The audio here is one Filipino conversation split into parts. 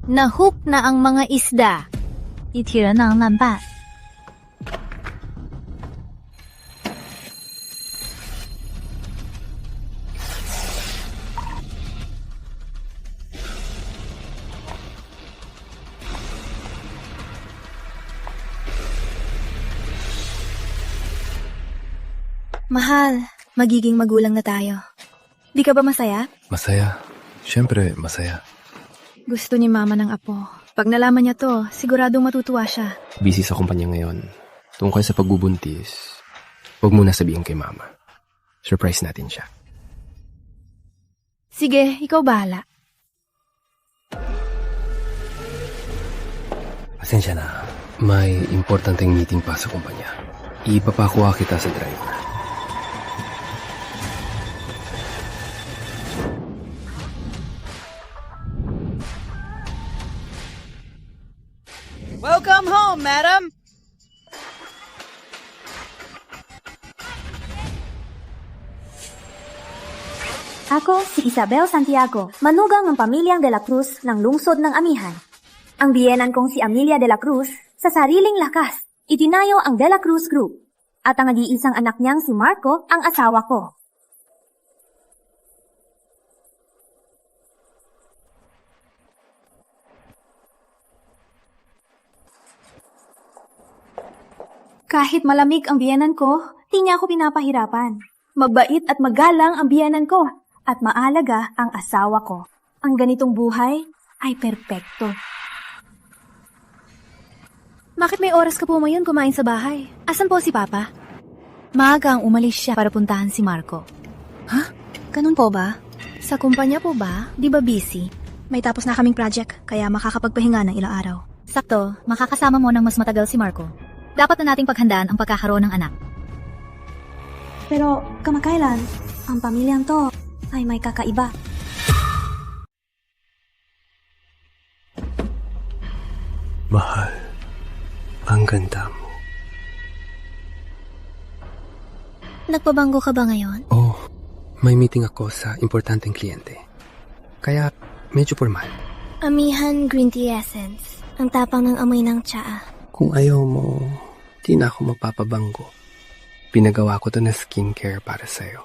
Na-hook na ang mga isda. 一体人囊难办。 Mahal, magiging magulang na tayo. Di ka ba masaya? Masaya. Siyempre, masaya. Gusto ni mama ng apo. Pag nalaman niya to, siguradong matutuwa siya. Busy sa kumpanya ngayon. Tungkol sa pagbubuntis, huwag muna sabihin kay mama. Surprise natin siya. Sige, ikaw bahala. Pasensya na. May importanteng meeting pa sa kumpanya. Ipapakuha kita sa driver. Welcome home, madam! Ako si Isabel Santiago, manugang ng pamilyang De La Cruz ng lungsod ng Amihan. Ang biyenan kong si Amelia De La Cruz, sa sariling lakas, itinayo ang De La Cruz Group. At ang nag-iisang anak niyang si Marco ang asawa ko. Kahit malamig ang biyenan ko, di niya ako pinapahirapan. Magbait at magalang ang biyenan ko at maalaga ang asawa ko. Ang ganitong buhay ay perpekto. Bakit may oras ka po ngayon kumain sa bahay? Asan po si Papa? Maaga ang umalis siya para puntahan si Marco. Ha? Ganun po ba? Sa kumpanya po ba? Di ba busy? May tapos na kaming project, kaya makakapagpahinga ng ilang araw. Sakto, makakasama mo ng mas matagal si Marco. Dapat na nating paghandaan ang pagkakaroon ng anak. Pero kamakailan, ang pamilyang to ay may kakaiba. Mahal, ang ganda mo. Nagpabango ka ba ngayon? Oh, may meeting ako sa importanteng kliyente. Kaya medyo formal. Amihan Green Tea Essence. Ang tapang ng amoy ng tsaa. Kung ayaw mo, di na ako magpapabanggo. Pinagawa ko to na skincare para sa'yo.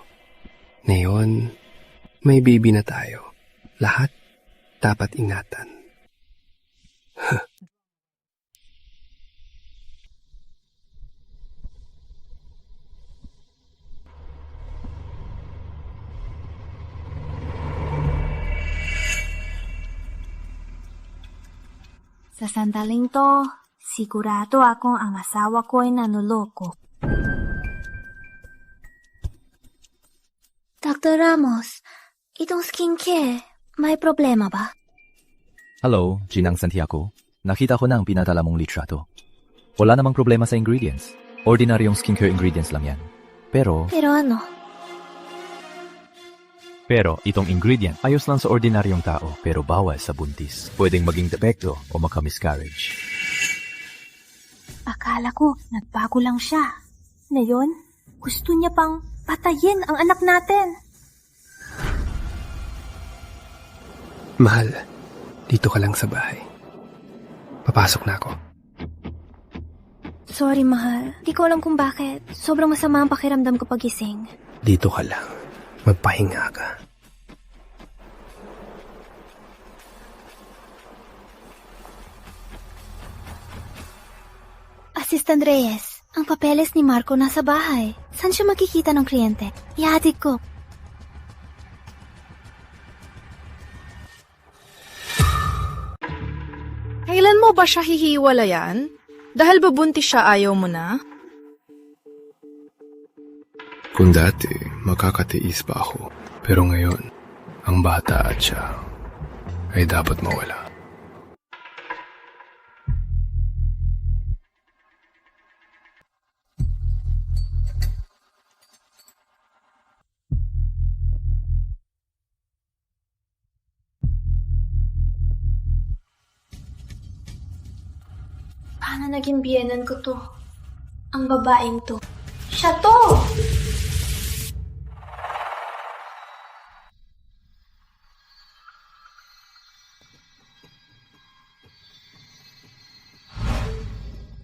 Ngayon, may baby na tayo. Lahat dapat ingatan. Sa sandaling to, sigurado akong ang asawa ko ay nanuloko. Dr. Ramos, itong skincare, may problema ba? Hello, Ginang Santiago. Nakita ko na ang pinadala mong litrato. Wala namang problema sa ingredients. Ordinaryong skincare ingredients lang yan. Pero Pero itong ingredient ayos lang sa ordinaryong tao pero bawal sa buntis. Pwedeng maging depekto o maka-miscarriage. Akala ko, nagbago lang siya. Ngayon, gusto niya pang patayin ang anak natin. Mahal, dito ka lang sa bahay. Papasok na ako. sorry mahal, di ko alam kung bakit. Sobrang masama ang pakiramdam ko pagising. Dito ka lang. Magpahinga ka. Assistant Reyes, ang papeles ni Marco nasa bahay. Saan siya makikita ng kliyente? Ihatid ko. Kailan mo ba siya hihiwalayan? Dahil ba buntis siya ayaw mo na? Kung dati, makakatiis pa ako. Pero ngayon, ang bata at siya ay dapat mawala. Paano naging biyenan ko to? Ang babaeng to. Siya to!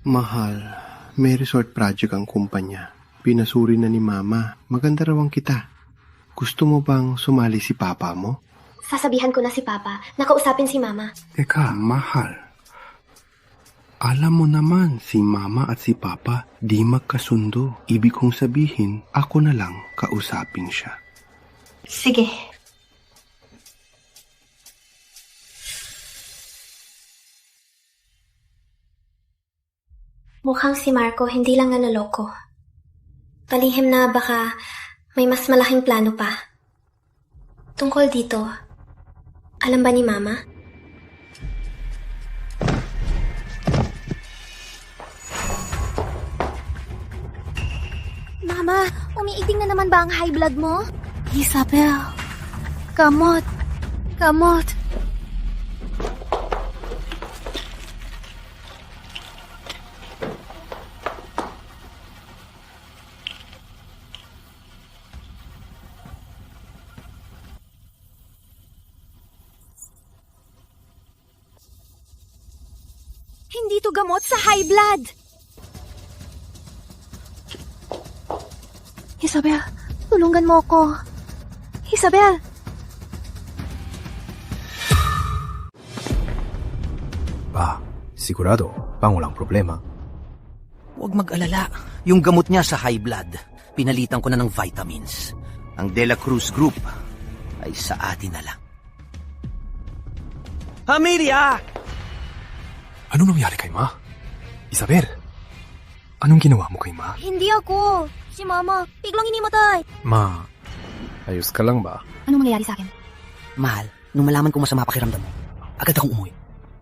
Mahal, may resort project ang kumpanya. Pinasuri na ni Mama. Maganda raw ang kita. Gusto mo bang sumali si Papa mo? Sasabihan ko na si Papa. Nakausapin si Mama. Teka, mahal. Alam mo naman, si Mama at si Papa di magkasundo. Ibig kong sabihin, ako na lang kausapin siya. Sige. Mukhang si Marco hindi lang nanaloko. Palihim na baka may mas malaking plano pa. Tungkol dito, alam ba ni Mama? Mama, umiiting na naman ba ang high blood mo? Isabel, kamot, kamot. Hindi to gamot sa high blood. Isabel, tulungan mo ko. Isabel! Sigurado, walang problema. Huwag mag-alala. Yung gamot niya sa high blood, pinalitan ko na ng vitamins. Ang De La Cruz Group ay sa atin na lang. Amelia! Anong nangyari kay Ma? Isabel, anong ginawa mo kay Ma? Hindi ako. Si Mama, biglang hinimatay. Ma, ayos ka lang ba? Anong mangyayari sa akin? Mahal, nung malaman kong masama pakiramdam mo, agad akong umuwi.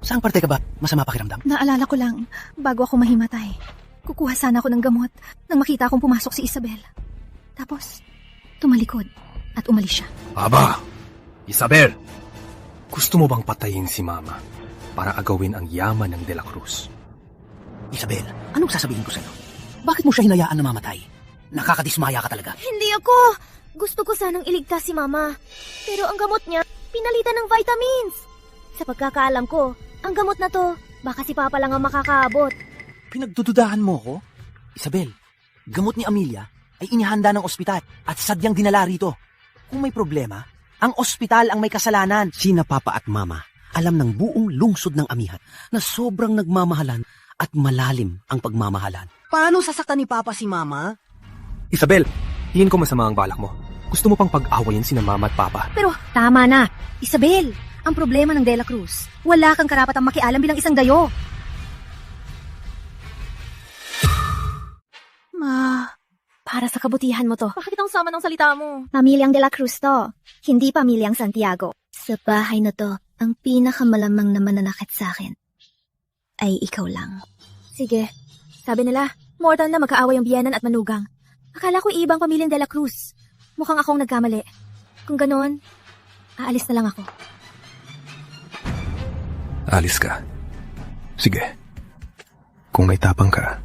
Saan parte ka ba masama pakiramdam? Naalala ko lang, bago ako mahimatay, kukuha sana ako ng gamot nang makita akong pumasok si Isabel. Tapos, tumalikod at umalis siya. Aba, Isabel! Gusto mo bang patayin si Mama para agawin ang yaman ng De La Cruz? Isabel, anong sasabihin ko sa'yo? Bakit mo siya hinayaan na mamatay? Nakakadismaya ka talaga. Hindi ako! Gusto ko sanang iligtas si Mama. Pero ang gamot niya, pinalitan ng vitamins. Sa pagkakaalam ko, ang gamot na to, baka si Papa lang ang makakaabot. Pinagdududahan mo ko? Isabel, gamot ni Amelia ay inihanda ng ospital at sadyang dinala rito. Kung may problema, ang ospital ang may kasalanan. Sina Papa at Mama alam ng buong lungsod ng amihan na sobrang nagmamahalan at malalim ang pagmamahalan. Paano sasaktan ni Papa si Mama? Isabel, tingin ko masama ang balak mo. Gusto mo pang pag-awayin sina Mama at Papa. Pero tama na. Isabel, ang problema ng De La Cruz, wala kang karapatang makialam bilang isang dayo. Ma, para sa kabutihan mo to. Bakit ang sama ng salita mo? Pamilyang De La Cruz to, hindi pamilyang Santiago. Sa bahay na to, ang pinakamalamang na mananakit sa akin ay ikaw lang. Sige, sabi nila, mortal na magkaaway ang biyanan at manugang. Akala ko ibang pamilyang De La Cruz. Mukhang akong nagkamali. Kung ganon, aalis na lang ako. Alis ka. Sige. Kung may tapang ka,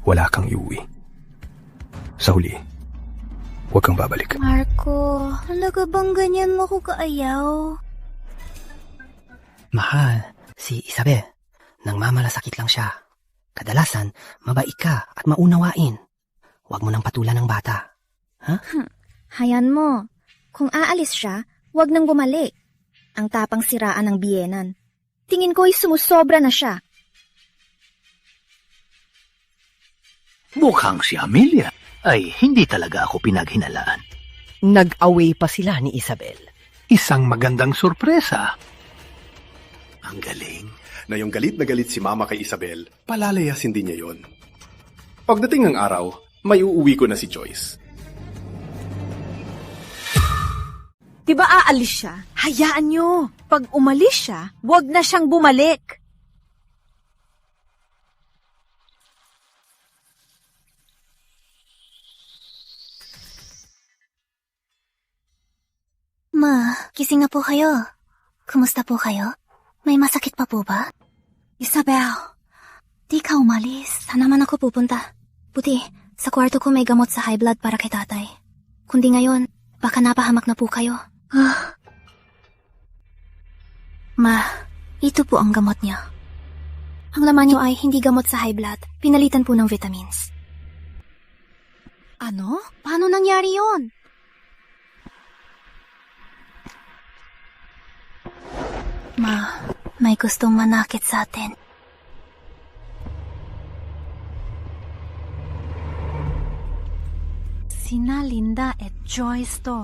wala kang iuwi. Sa huli, huwag kang babalik. Marco, talaga bang ganyan mo ko kaayaw? Mahal, si Isabel, nang mamalasakit lang siya. Kadalasan, mabait ka at maunawain. Huwag mo nang patulan ng bata. Ha? Hayan mo, kung aalis siya, huwag nang bumalik. Ang tapang siraan ng biyenan. Tingin ko'y sumusobra na siya. Mukhang si Amelia ay hindi talaga ako pinaghinalaan. Nag-away pa sila ni Isabel. Isang magandang sorpresa. Ang galing. Na yung galit na galit si Mama kay Isabel, palalayasin din niya yon. Pagdating ng araw, may uuwi ko na si Joyce. Diba aalis siya? Hayaan nyo. Pag umalis siya, wag na siyang bumalik. Ma, gising na po kayo. Kumusta po kayo? May masakit pa po ba? Isabel, Di ka umalis. Saan naman ako pupunta? Buti, sa kwarto ko may gamot sa high blood para kay tatay. Kundi ngayon, baka napahamak na po kayo. Ma, ito po ang gamot niya. Ang laman niyo ay hindi gamot sa high blood. Pinalitan po ng vitamins. Ano? Paano nangyari yon? Ma, may gustong manakit sa atin. Sina Linda at Joyce to.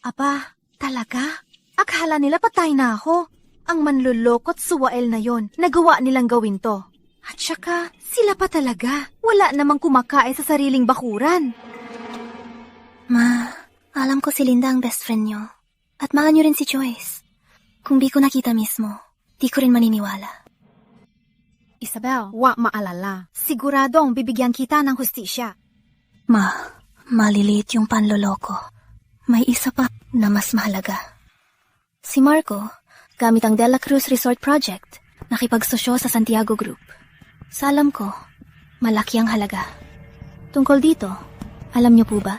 Aba, talaga? Akala nila patay na ako. Ang manlulokot suwael na yon, nagawa nilang gawin to. At saka, sila pa talaga. Wala namang kumakain sa sariling bakuran. Ma, alam ko si Linda ang best friend niyo. At mahal niyo rin si Joyce. Kung di ko nakita mismo, di ko rin maniniwala. Isabel, wa maalala. Siguradong bibigyan kita ng hustisya. Ma, maliliit yung panloloko. May isa pa na mas mahalaga. Si Marco, gamit ang Dela Cruz Resort Project, nakipagsosyo sa Santiago Group. Sa alam ko, malaki ang halaga. Tungkol dito, alam niyo po ba?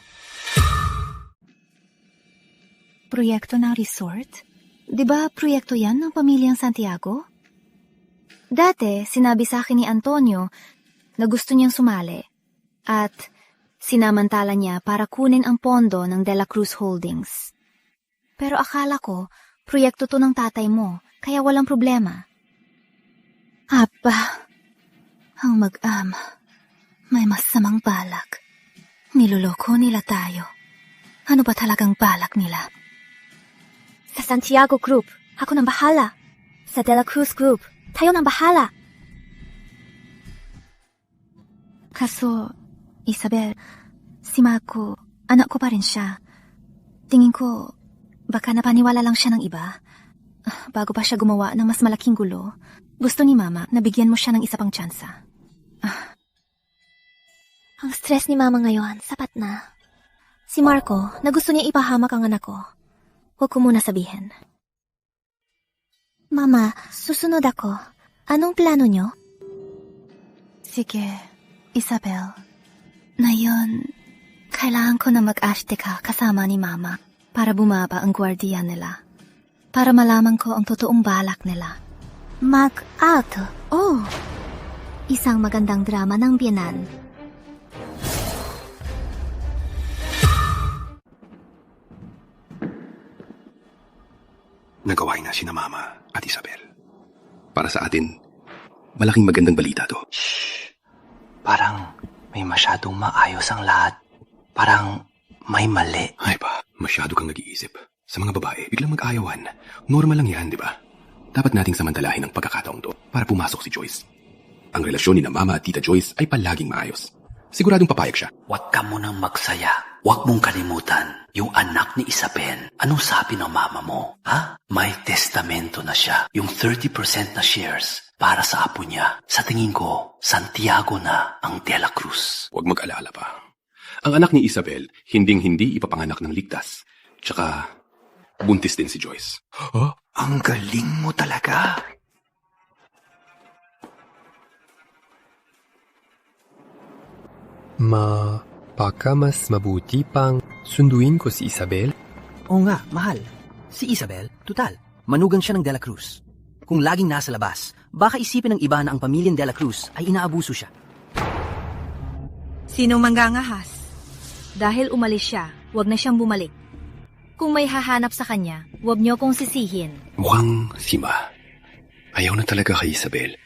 Proyekto ng resort? Di ba proyekto yan ng pamilyang Santiago? Dati, sinabi sa akin ni Antonio na gusto niyang sumali at sinamantala niya para kunin ang pondo ng De La Cruz Holdings. Pero akala ko, proyekto to ng tatay mo, kaya walang problema. Aba, ang mag-ama, may masamang balak. Niloloko nila tayo. Ano ba talagang balak nila? Sa Santiago Group, ako nang bahala. Sa De La Cruz Group, tayo nang bahala. Kaso, Isabel, si Marco, anak ko pa rin siya. Tingin ko, baka napaniwala lang siya ng iba. Bago pa siya gumawa ng mas malaking gulo, gusto ni Mama na bigyan mo siya ng isa pang tsansa. Ang stress ni Mama ngayon, sapat na. Si Marco, na gusto niya ipahamak ang anak ko. Huwag ko muna sabihin. Mama, susunod ako. Anong plano niyo? Sige, Isabel. Ngayon, kailangan ko na mag-ashtika kasama ni Mama para bumaba ang gwardiya nila. Para malaman ko ang totoong balak nila. Mag-out. Oh, isang magandang drama ng biyenan. Nagawain na sina Mama at Isabel. Para sa atin, malaking magandang balita to. Shh! Parang may masyadong maayos ang lahat. Parang may mali. Ay ba, masyado kang nag-iisip. Sa mga babae, biglang mag-ayawan. Normal lang yan, di ba? Dapat nating samantalahin ang pagkakataong to para pumasok si Joyce. Ang relasyon ni na Mama at Tita Joyce ay palaging maayos. Siguradong papayag siya. Huwag ka munang magsaya. Huwag mong kalimutan. Yung anak ni Isabel, anong sabi ng mama mo? Ha? May testamento na siya. Yung 30% na shares para sa apo niya. Sa tingin ko, Santiago na ang De La Cruz. Huwag mag-alala pa. Ang anak ni Isabel, hinding-hindi ipapanganak ng ligtas. Tsaka, buntis din si Joyce. Huh? Ang galing mo talaga. Baka mas mabuti pang sunduin ko si Isabel? Oo nga, mahal. Si Isabel, tutal, manugang siya ng De La Cruz. Kung laging nasa labas, baka isipin ng iba na ang pamilyang De La Cruz ay inaabuso siya. Sinong manggangahas? Dahil umalis siya, wag na siyang bumalik. Kung may hahanap sa kanya, wag niyo kong sisihin. Mukhang si Ma. Ayaw na talaga kay Isabel.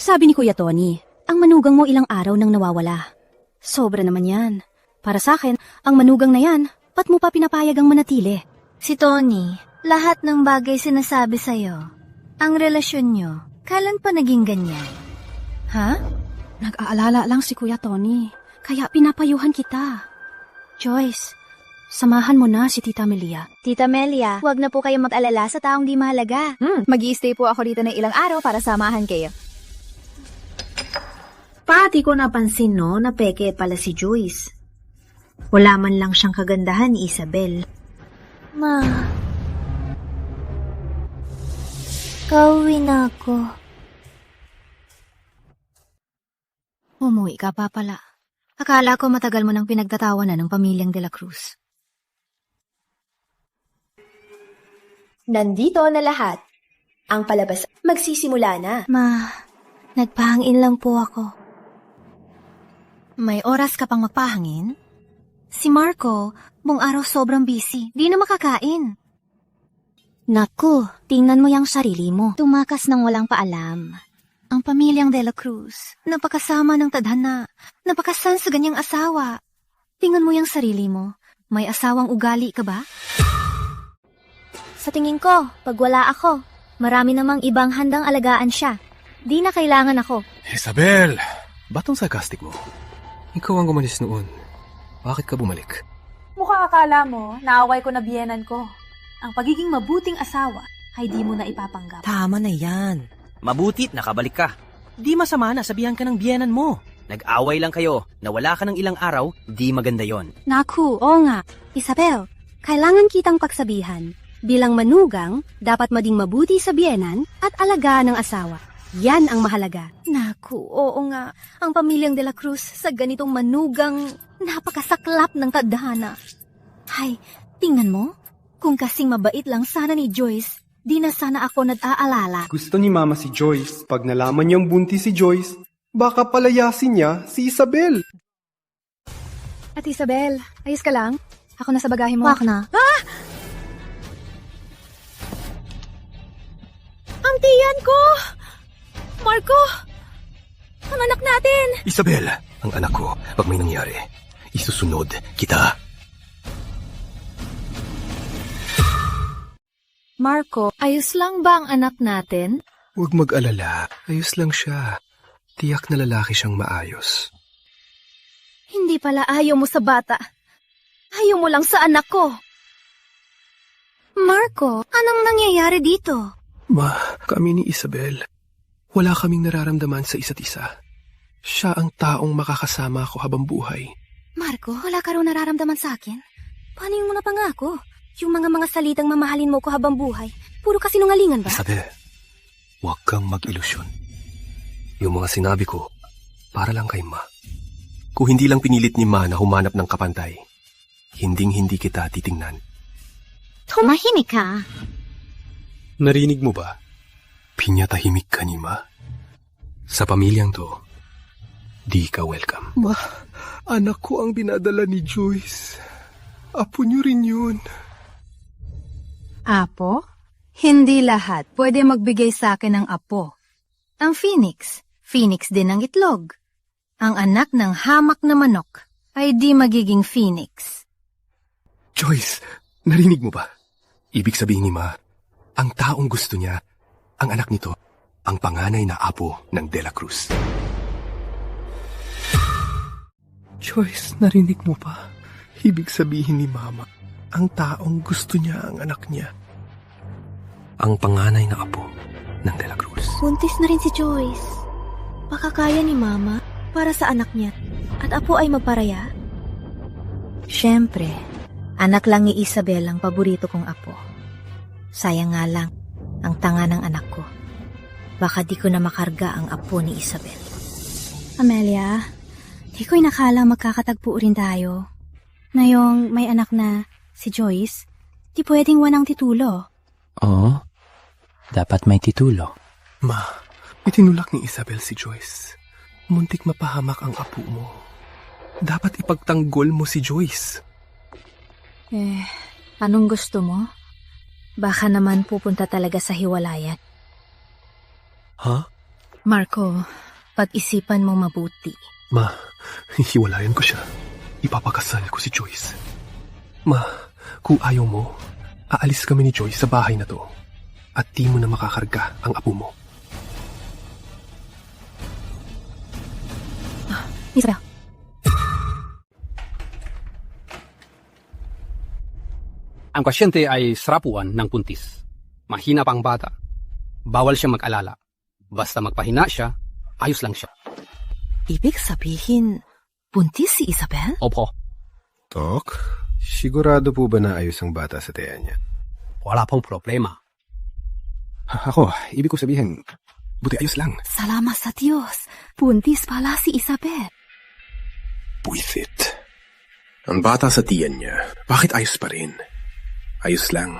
Sabi ni Kuya Tony, ang manugang mo ilang araw nang nawawala. Sobra naman yan. Para sa akin, ang manugang na yan, ba't mo pa pinapayag ang manatili? Si Tony, lahat ng bagay sinasabi sa'yo. Ang relasyon nyo, kailan pa naging ganyan? Ha? Nag-aalala lang si Kuya Tony, kaya pinapayuhan kita. Joyce, samahan mo na si Tita Melia. Tita Melia, huwag na po kayo mag-alala sa taong di mahalaga. Mag-i-stay po ako dito ng ilang araw para samahan kayo. Pati ko napansin na peke pala si Joyce. Wala man lang siyang kagandahan ni Isabel. Ma. Kauwi na ako. Umuwi ka pa pala. Akala ko matagal mo nang pinagtatawanan ng pamilyang De La Cruz. Nandito na lahat. Ang palabas magsisimula na. Ma, nagpahangin lang po ako. May oras ka pang magpahangin? Si Marco, buong araw sobrang busy. Di na makakain. Naku, tingnan mo yung sarili mo. Tumakas nang walang paalam. Ang pamilyang De La Cruz, napakasama ng tadhana, napakasan sa ganyang asawa. Tingnan mo yung sarili mo. May asawang ugali ka ba? Sa tingin ko, pag wala ako, marami namang ibang handang alagaan siya. Di na kailangan ako. Isabel! Ba't ang sarcastic mo? Ikaw ang umalis noon. Bakit ka bumalik? Mukhang akala mo, naaway ko na biyenan ko. Ang pagiging mabuting asawa ay di mo na ipapanggap. Tama na yan. Mabutit nakabalik ka. Di masama na sabihan ka ng biyenan mo. Nag-away lang kayo, nawala ka ng ilang araw, di maganda yon. Naku, oo nga. Isabel, kailangan kitang pagsabihan. Bilang manugang, dapat maging mabuti sa biyenan at alagaan ng asawa. Yan ang mahalaga. Naku, oo nga. Ang pamilyang De La Cruz sa ganitong manugang napakasaklap ng tadhana. Hay, tingnan mo. Kung kasing mabait lang sana ni Joyce, di na sana ako nag-aalala. Gusto ni Mama si Joyce. Pag nalaman niyang buntis si Joyce, baka palayasin niya si Isabel. At Isabel, ayos ka lang? Ako na sa bagahe mo. Wak na. Ah! Ang tiyan ko! Marco! Ang anak natin! Isabel, ang anak ko, pag may nangyari, isusunod kita. Marco, ayos lang ba ang anak natin? Huwag mag-alala. Ayos lang siya. Tiyak na lalaki siyang maayos. Hindi pala ayaw mo sa bata. Ayaw mo lang sa anak ko. Marco, anong nangyayari dito? Ma, kami ni Isabel, wala kaming nararamdaman sa isa't isa. Siya ang taong makakasama ko habang buhay. Marco, wala ka raw nararamdaman sa akin? Paano yung mga pangako? Yung mga salitang mamahalin mo ko habang buhay, puro kasinungalingan ba? Isabel, huwag kang mag-ilusyon. Yung mga sinabi ko, para lang kay Ma. Kung hindi lang pinilit ni Ma na humanap ng kapantay, hinding-hindi kita titingnan. Tumahimik ka. Narinig mo ba? Pinyatahimik ka ni Ma. Sa pamilyang to, di ka welcome. Ma, anak ko ang dinadala ni Joyce. Apo niyo rin yun. Apo? Hindi lahat pwede magbigay sa akin ng apo. Ang Phoenix din ang itlog. Ang anak ng hamak na manok ay di magiging Phoenix. Joyce, narinig mo ba? Ibig sabihin ni Ma, ang taong gusto niya, ang anak nito, ang panganay na apo ng De La Cruz. Joyce, narinig mo ba? Ibig sabihin ni Mama, ang taong gusto niya ang anak niya. Ang panganay na apo ng De La Cruz. Buntis na rin si Joyce. Baka kaya ni Mama para sa anak niya at apo ay magparaya? Siyempre, anak lang ni Isabel ang paborito kong apo. Sayang nga lang, ang tanga ng anak ko. Baka di ko na makarga ang apo ni Isabel. Amelia, di ko inakala magkakatagpo rin tayo. Na yung may anak na si Joyce, di pwedeng walang titulo. Oo, dapat may titulo. Ma, itinulak ni Isabel si Joyce. Muntik mapahamak ang apo mo. Dapat ipagtanggol mo si Joyce. Anong gusto mo? Baka naman pupunta talaga sa hiwalayan. Ha? Marco, pag-isipan mo mabuti. Ma, hiwalayan ko siya. Ipapakasal ko si Joyce. Ma, kung ayaw mo, aalis kami ni Joyce sa bahay na to. At di mo na makakarga ang apo mo. Isabel. Ang pasyente ay sarapuan ng puntis. Mahina pa ang bata. Bawal siya mag-alala. Basta magpahina siya, ayos lang siya. Ibig sabihin, buntis si Isabel? Opo. Dok, sigurado po ba na ayos ang bata sa tiyan niya? Wala pong problema. Ako, ibig ko sabihin, buti ayos lang. Salamat sa Diyos. Buntis pala si Isabel. Buisit. Ang bata sa tiyan niya, bakit ayos pa rin? Ayos lang.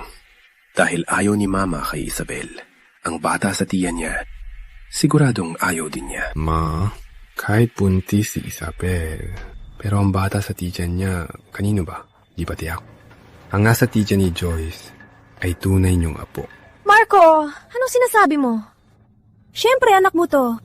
Dahil ayaw ni Mama kay Isabel. Ang bata sa tiyan niya, siguradong ayaw din niya. Ma, kahit buntis si Isabel, pero ang bata sa tiyan niya, kanino ba? Di ba tiyak? Ang nasa tiyan ni Joyce ay tunay niyong apo. Marco, anong sinasabi mo? Siyempre, anak mo to.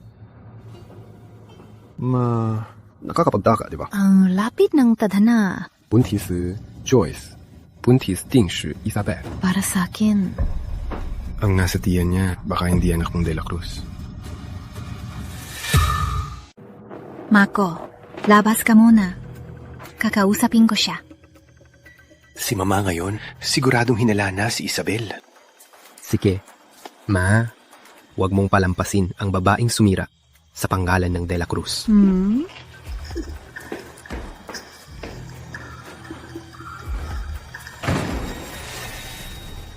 Nakakapagtaka, di ba? Ang lapit ng tadhana. Buntis si Joyce. Buntis din si Isabel. Para sa akin, Ang nasa tiyan niya, baka hindi anak ng De La Cruz. Mako, labas ka muna. Kakausapin ko siya. Si Mama ngayon, siguradong hinala na si Isabel. Sige. Ma, huwag mong palampasin ang babaeng sumira sa panggalan ng De La Cruz.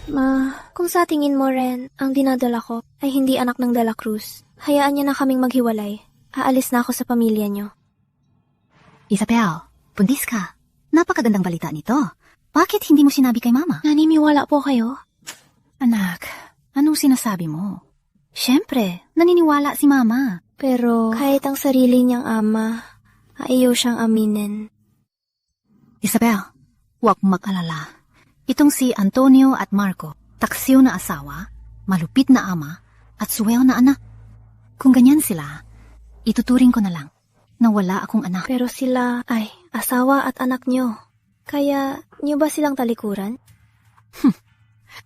Ma, kung sa tingin mo rin, ang dinadala ko ay hindi anak ng De La Cruz, hayaan niya na kaming maghiwalay. Aalis na ako sa pamilya niyo. Isabel, buntis ka. Napakagandang balita nito. Bakit hindi mo sinabi kay Mama? Naniniwala po kayo? Anak, anong sinasabi mo? Siyempre, naniniwala si Mama. Pero kahit ang sarili niyang ama, ayaw siyang aminin. Isabel, huwag mag-alala. Itong si Antonio at Marco, taksiw na asawa, malupit na ama, at suweo na anak. Kung ganyan sila, ituturing ko na lang na wala akong anak. Pero sila ay asawa at anak niyo. Kaya niyo ba silang talikuran?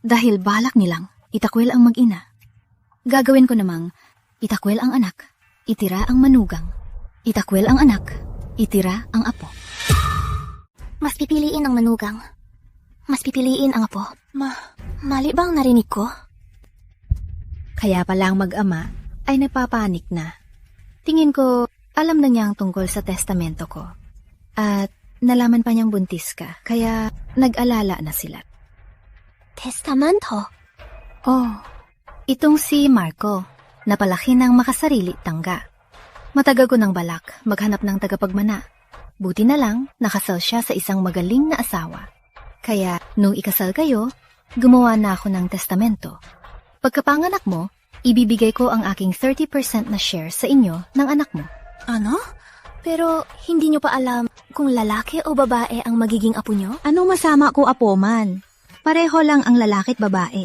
Dahil balak nilang itakwil ang mag-ina. Gagawin ko namang itakwil ang anak, itira ang manugang. Itakwil ang anak, itira ang apo. Mas pipiliin ang manugang. Mas pipiliin ang apo. Mali bang narinig ko? Kaya palang mag-ama ay napapanik na. Tingin ko, alam na niya ang tungkol sa testamento ko. At nalaman pa niyang buntis ka, kaya nag-alala na sila. Testamento? Oh, itong si Marco, napalaki ng makasarili tangga. Matagal ko ng balak maghanap ng tagapagmana. Buti na lang, nakasal siya sa isang magaling na asawa. Kaya, nung ikasal kayo, gumawa na ako ng testamento. Pagkapanganak mo, ibibigay ko ang aking 30% na share sa inyo ng anak mo. Ano? Pero hindi niyo pa alam kung lalaki o babae ang magiging apo niyo? Anong masama ko apo man? Pareho lang ang lalaki at babae.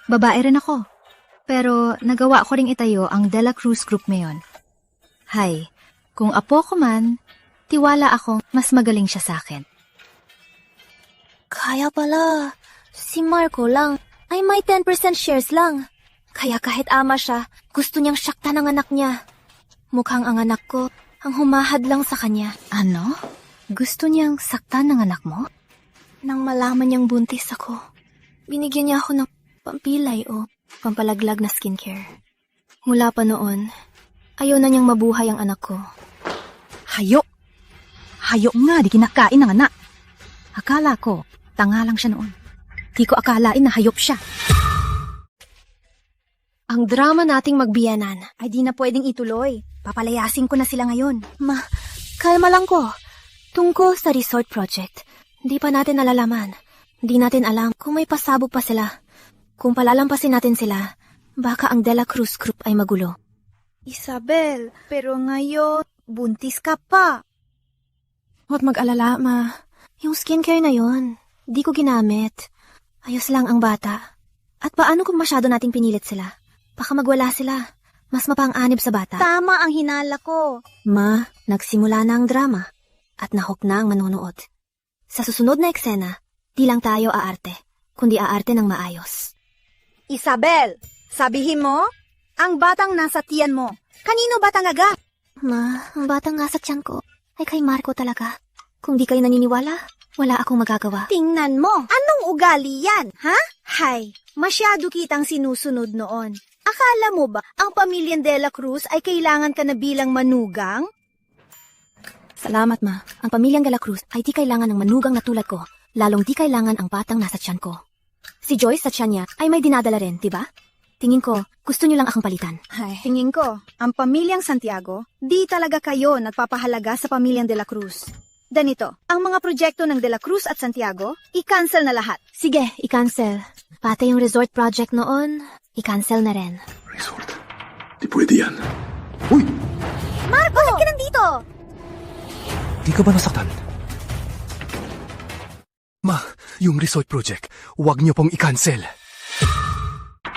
Babae rin ako. Pero nagawa ko ring itayo ang De La Cruz Group ngayon. Hay, kung apo ko man, tiwala akong mas magaling siya sa akin. Kaya pala, si Marco lang ay may 10% shares lang. Kaya kahit ama siya, gusto niyang saktan ang anak niya. Mukhang ang anak ko ang humahad lang sa kanya. Ano? Gusto niyang saktan ng anak mo? Nang malaman niyang buntis ako, binigyan niya ako ng pampilay o pampalaglag na skincare. Mula pa noon, ayaw na niyang mabuhay ang anak ko. Hayop! Hayop nga, di kinakain ng anak. Akala ko, tanga lang siya noon. Di ko akalain na hayop siya. Ang drama nating magbiyanan. Ay di na pwedeng ituloy. Papalayasin ko na sila ngayon. Kalma lang ko. Tungkol sa resort project, di pa natin nalalaman. Di natin alam kung may pasabog pa sila. Kung palalampasin natin sila, baka ang De La Cruz Group ay magulo. Isabel, pero ngayon, buntis ka pa. Huwag mag-alala, Ma. Yung skincare na yon, di ko ginamit. Ayos lang ang bata. At paano kung masyado nating pinilit sila? Baka magwala sila. Mas mapang-anib sa bata. Tama ang hinala ko. Ma, nagsimula na ang drama. At nahok na ang manonood. Sa susunod na eksena, di lang tayo aarte, kundi aarte ng maayos. Isabel, sabihin mo, ang batang nasa tiyan mo, kanino ba talaga? Ma, ang batang nasa tiyan ko ay kay Marco talaga. Kung di kayo naniniwala, wala akong magagawa. Tingnan mo, anong ugali yan, ha? Hay, masyado kitang sinusunod noon. Akala mo ba ang pamilyang De La Cruz ay kailangan ka na bilang manugang? Salamat, Ma. Ang pamilyang De La Cruz ay di kailangan ng manugang na tulad ko, lalong di kailangan ang batang nasa tiyan ko. Si Joyce sa tiyan niya ay may dinadala rin, di ba? Tingin ko, gusto niyo lang akong palitan. Ay, tingin ko, ang pamilyang Santiago, di talaga kayo nagpapahalaga sa pamilyang De La Cruz. Ganito, ang mga proyekto ng De La Cruz at Santiago, i-cancel na lahat. Sige, i-cancel. Pati yung resort project noon, i-cancel na rin. Resort? Di pwede yan. Marco! Bakit ka nandito? Di ka ba nasaktan? Ma, yung resort project, huwag niyo pong i-cancel.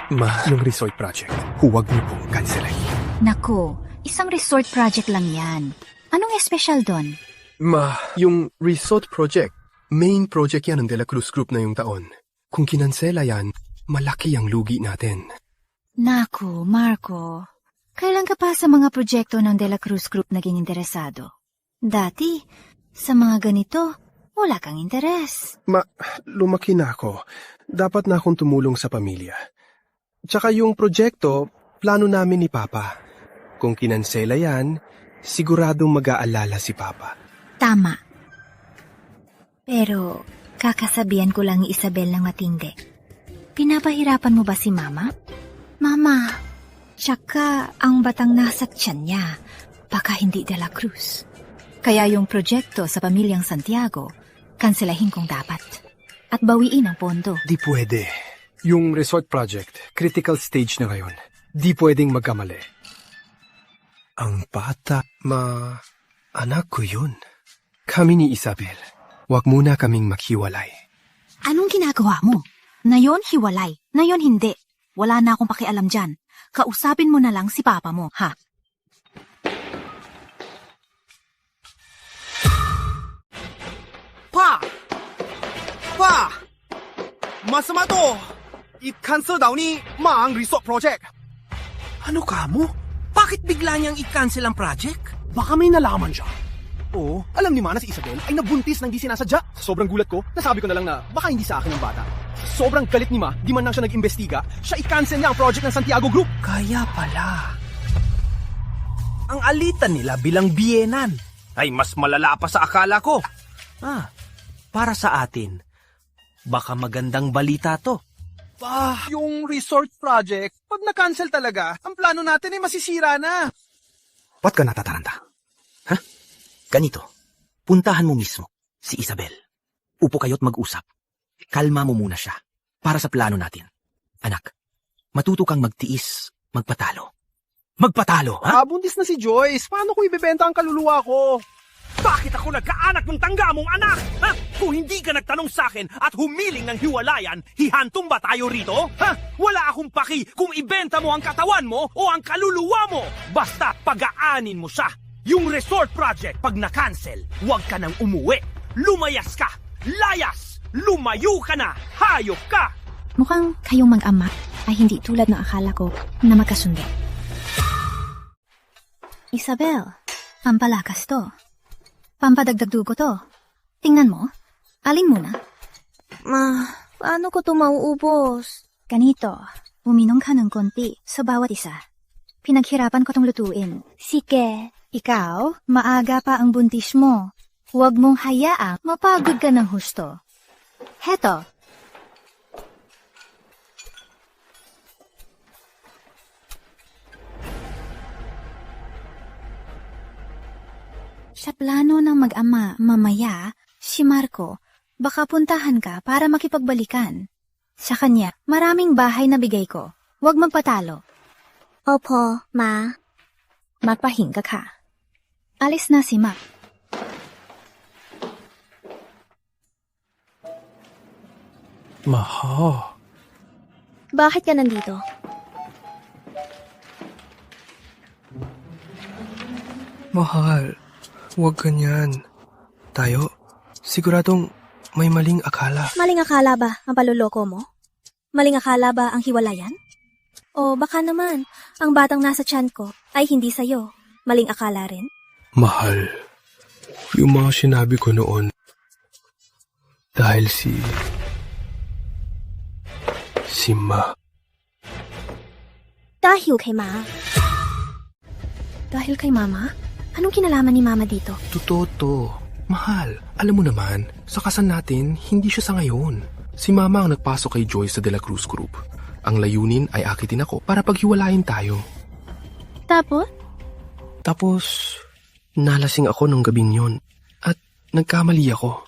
Ma, yung resort project, huwag niyo pong cancelin. Naku, isang resort project lang yan. Anong espesyal doon? Ma, yung resort project, main project yan ng De La Cruz Group na yung taon. Kung kinansela yan, malaki ang lugi natin. Naku, Marco, kailan ka pa sa mga proyekto ng De La Cruz Group naging interesado? Dati, sa mga ganito, wala kang interes. Ma, lumaki na ako. Dapat na akong tumulong sa pamilya. Tsaka yung proyekto, plano namin ni Papa. Kung kinansela yan, siguradong mag-aalala si Papa. Tama. Pero, kakasabihan ko lang ni Isabel ng matindi. Pinapahirapan mo ba si Mama? Mama, tsaka ang batang nasa tiyan niya, baka hindi De La Cruz. Kaya yung proyekto sa pamilyang Santiago, kanselahin kung dapat. At bawiin ang pondo. Di pwede. Yung resort project, critical stage na ngayon. Di pwedeng magkamali. Ang bata, anak ko yun. Kami ni Isabel, wag muna kaming maghiwalay. Anong ginagawa mo? Nayon hiwalay, nayon hindi. Wala na akong pakialam dyan. Kausapin mo na lang si Papa mo, ha? Pa! Masama to! I-cancel daw ni Ma ang resort project. Ano ka mo? Bakit bigla niyang i-cancel ang project? Baka may nalaman siya. Oo, alam ni Ma na si Isabel ay nabuntis nang di sinasadya. Sa sobrang gulat ko, nasabi ko na lang na baka hindi sa akin ang bata. Sobrang galit ni Ma, di man lang siya nag-imbestiga, siya i-cancel niya ang project ng Santiago Group. Kaya pala. Ang alitan nila bilang biyenan ay mas malala pa sa akala ko. Para sa atin, baka magandang balita to. Yung resort project, pag na-cancel talaga, ang plano natin ay masisira na. Ba't ka natataranta? Ha? Ganito, puntahan mo mismo si Isabel. Upo kayo't mag-usap. Kalma mo muna siya para sa plano natin. Anak, matuto kang magtiis, magpatalo. Magpatalo, ha? Buntis na si Joyce. Paano ko ibebenta ang kaluluwa ko? Bakit ako nagkaanak ng tangga mong anak? Ha? Kung hindi ka nagtanong sa akin at humiling ng hiwalayan, hihantong ba tayo rito? Ha? Wala akong paki kung ibenta mo ang katawan mo o ang kaluluwa mo. Basta pag-aanin mo siya. Yung resort project, pag na-cancel, huwag ka nang umuwi. Lumayas ka. Layas. Lumayo ka na. Hayop ka. Mukhang kayong mag-ama ay hindi tulad ng akala ko na magkasundo. Isabel, pampalakas to. Pampadagdag dugo to. Tingnan mo. Alin muna? Paano ko ito mauubos? Ganito, uminom ka ng konti sa bawat isa. Pinaghirapan ko tong lutuin. Sige, ikaw, maaga pa ang buntis mo. Huwag mong hayaang mapagod ka ng husto. Heto. Sa plano ng mag-ama mamaya, si Marco, baka puntahan ka para makipagbalikan. Sa kanya, maraming bahay na bigay ko. Huwag magpatalo. Opo, Ma. Magpahinga ka. Alis na si Ma. Maha. Bakit ka nandito? Mahal, huwag ganyan. Tayo, siguradong may maling akala. Maling akala ba ang paluloko mo? Maling akala ba ang hiwalayan? O baka naman, ang batang nasa tiyan ko ay hindi sa'yo. Maling akala rin? Mahal, yung mga sinabi ko noon, dahil si Ma. Dahil kay Ma. Dahil kay Mama? Anong kinalaman ni Mama dito? Totoo to. Mahal, alam mo naman, sa kasal natin, hindi siya sa ngayon. Si Mama ang nagpasok kay Joyce sa De La Cruz Group. Ang layunin ay akitin ako para paghiwalayin tayo. Tapos, nalasing ako nung gabing yon at nagkamali ako.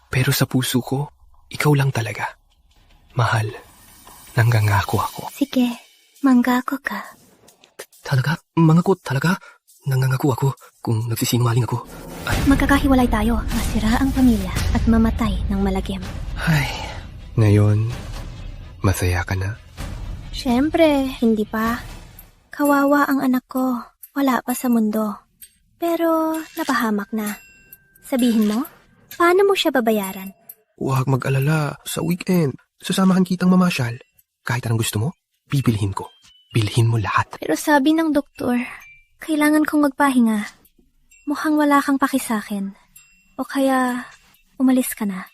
Pero sa puso ko, ikaw lang talaga. Mahal, nanggangako ako. Sige, manggako ka. Talaga? Mangako talaga? Nangangako ako kung nagsisinungaling ako. Magkakahiwalay tayo, masira ang pamilya at mamatay ng malagim. Ay, ngayon, masaya ka na? Siyempre, hindi pa. Kawawa ang anak ko. Wala pa sa mundo. Pero, napahamak na. Sabihin mo, paano mo siya babayaran? Huwag mag-alala. Sa weekend, sasamahan kitang mamasyal. Kahit anong gusto mo, bibilhin ko. Bilhin mo lahat. Pero sabi ng doktor, kailangan kong magpahinga. Mukhang wala kang pakisakin. O kaya, umalis ka na.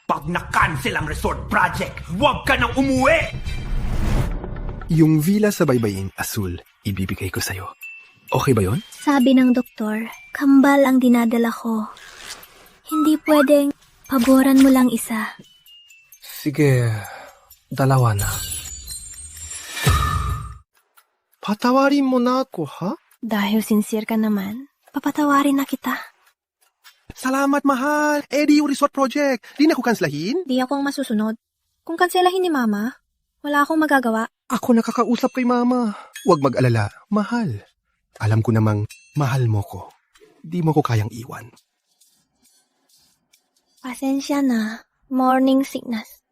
Pag na-cancel ang resort project, huwag ka nang umuwi! Yung villa sa Baybayin Asul, ibibigay ko sa'yo. Okay ba yon? Sabi ng doktor, kambal ang dinadala ko. Hindi pwedeng paboran mo lang isa. Sige, dalawa na. Patawarin mo na ako, ha? Dahil sincere ka naman, papatawarin na kita. Salamat, mahal. Di yung resort project. Di na ko kanslahin? Di akong masusunod. Kung kanselahin ni Mama, wala akong magagawa. Ako nakakausap kay Mama. Huwag mag-alala, mahal. Alam ko namang mahal mo ko. Di mo ko kayang iwan. Pasensya na. Morning sickness.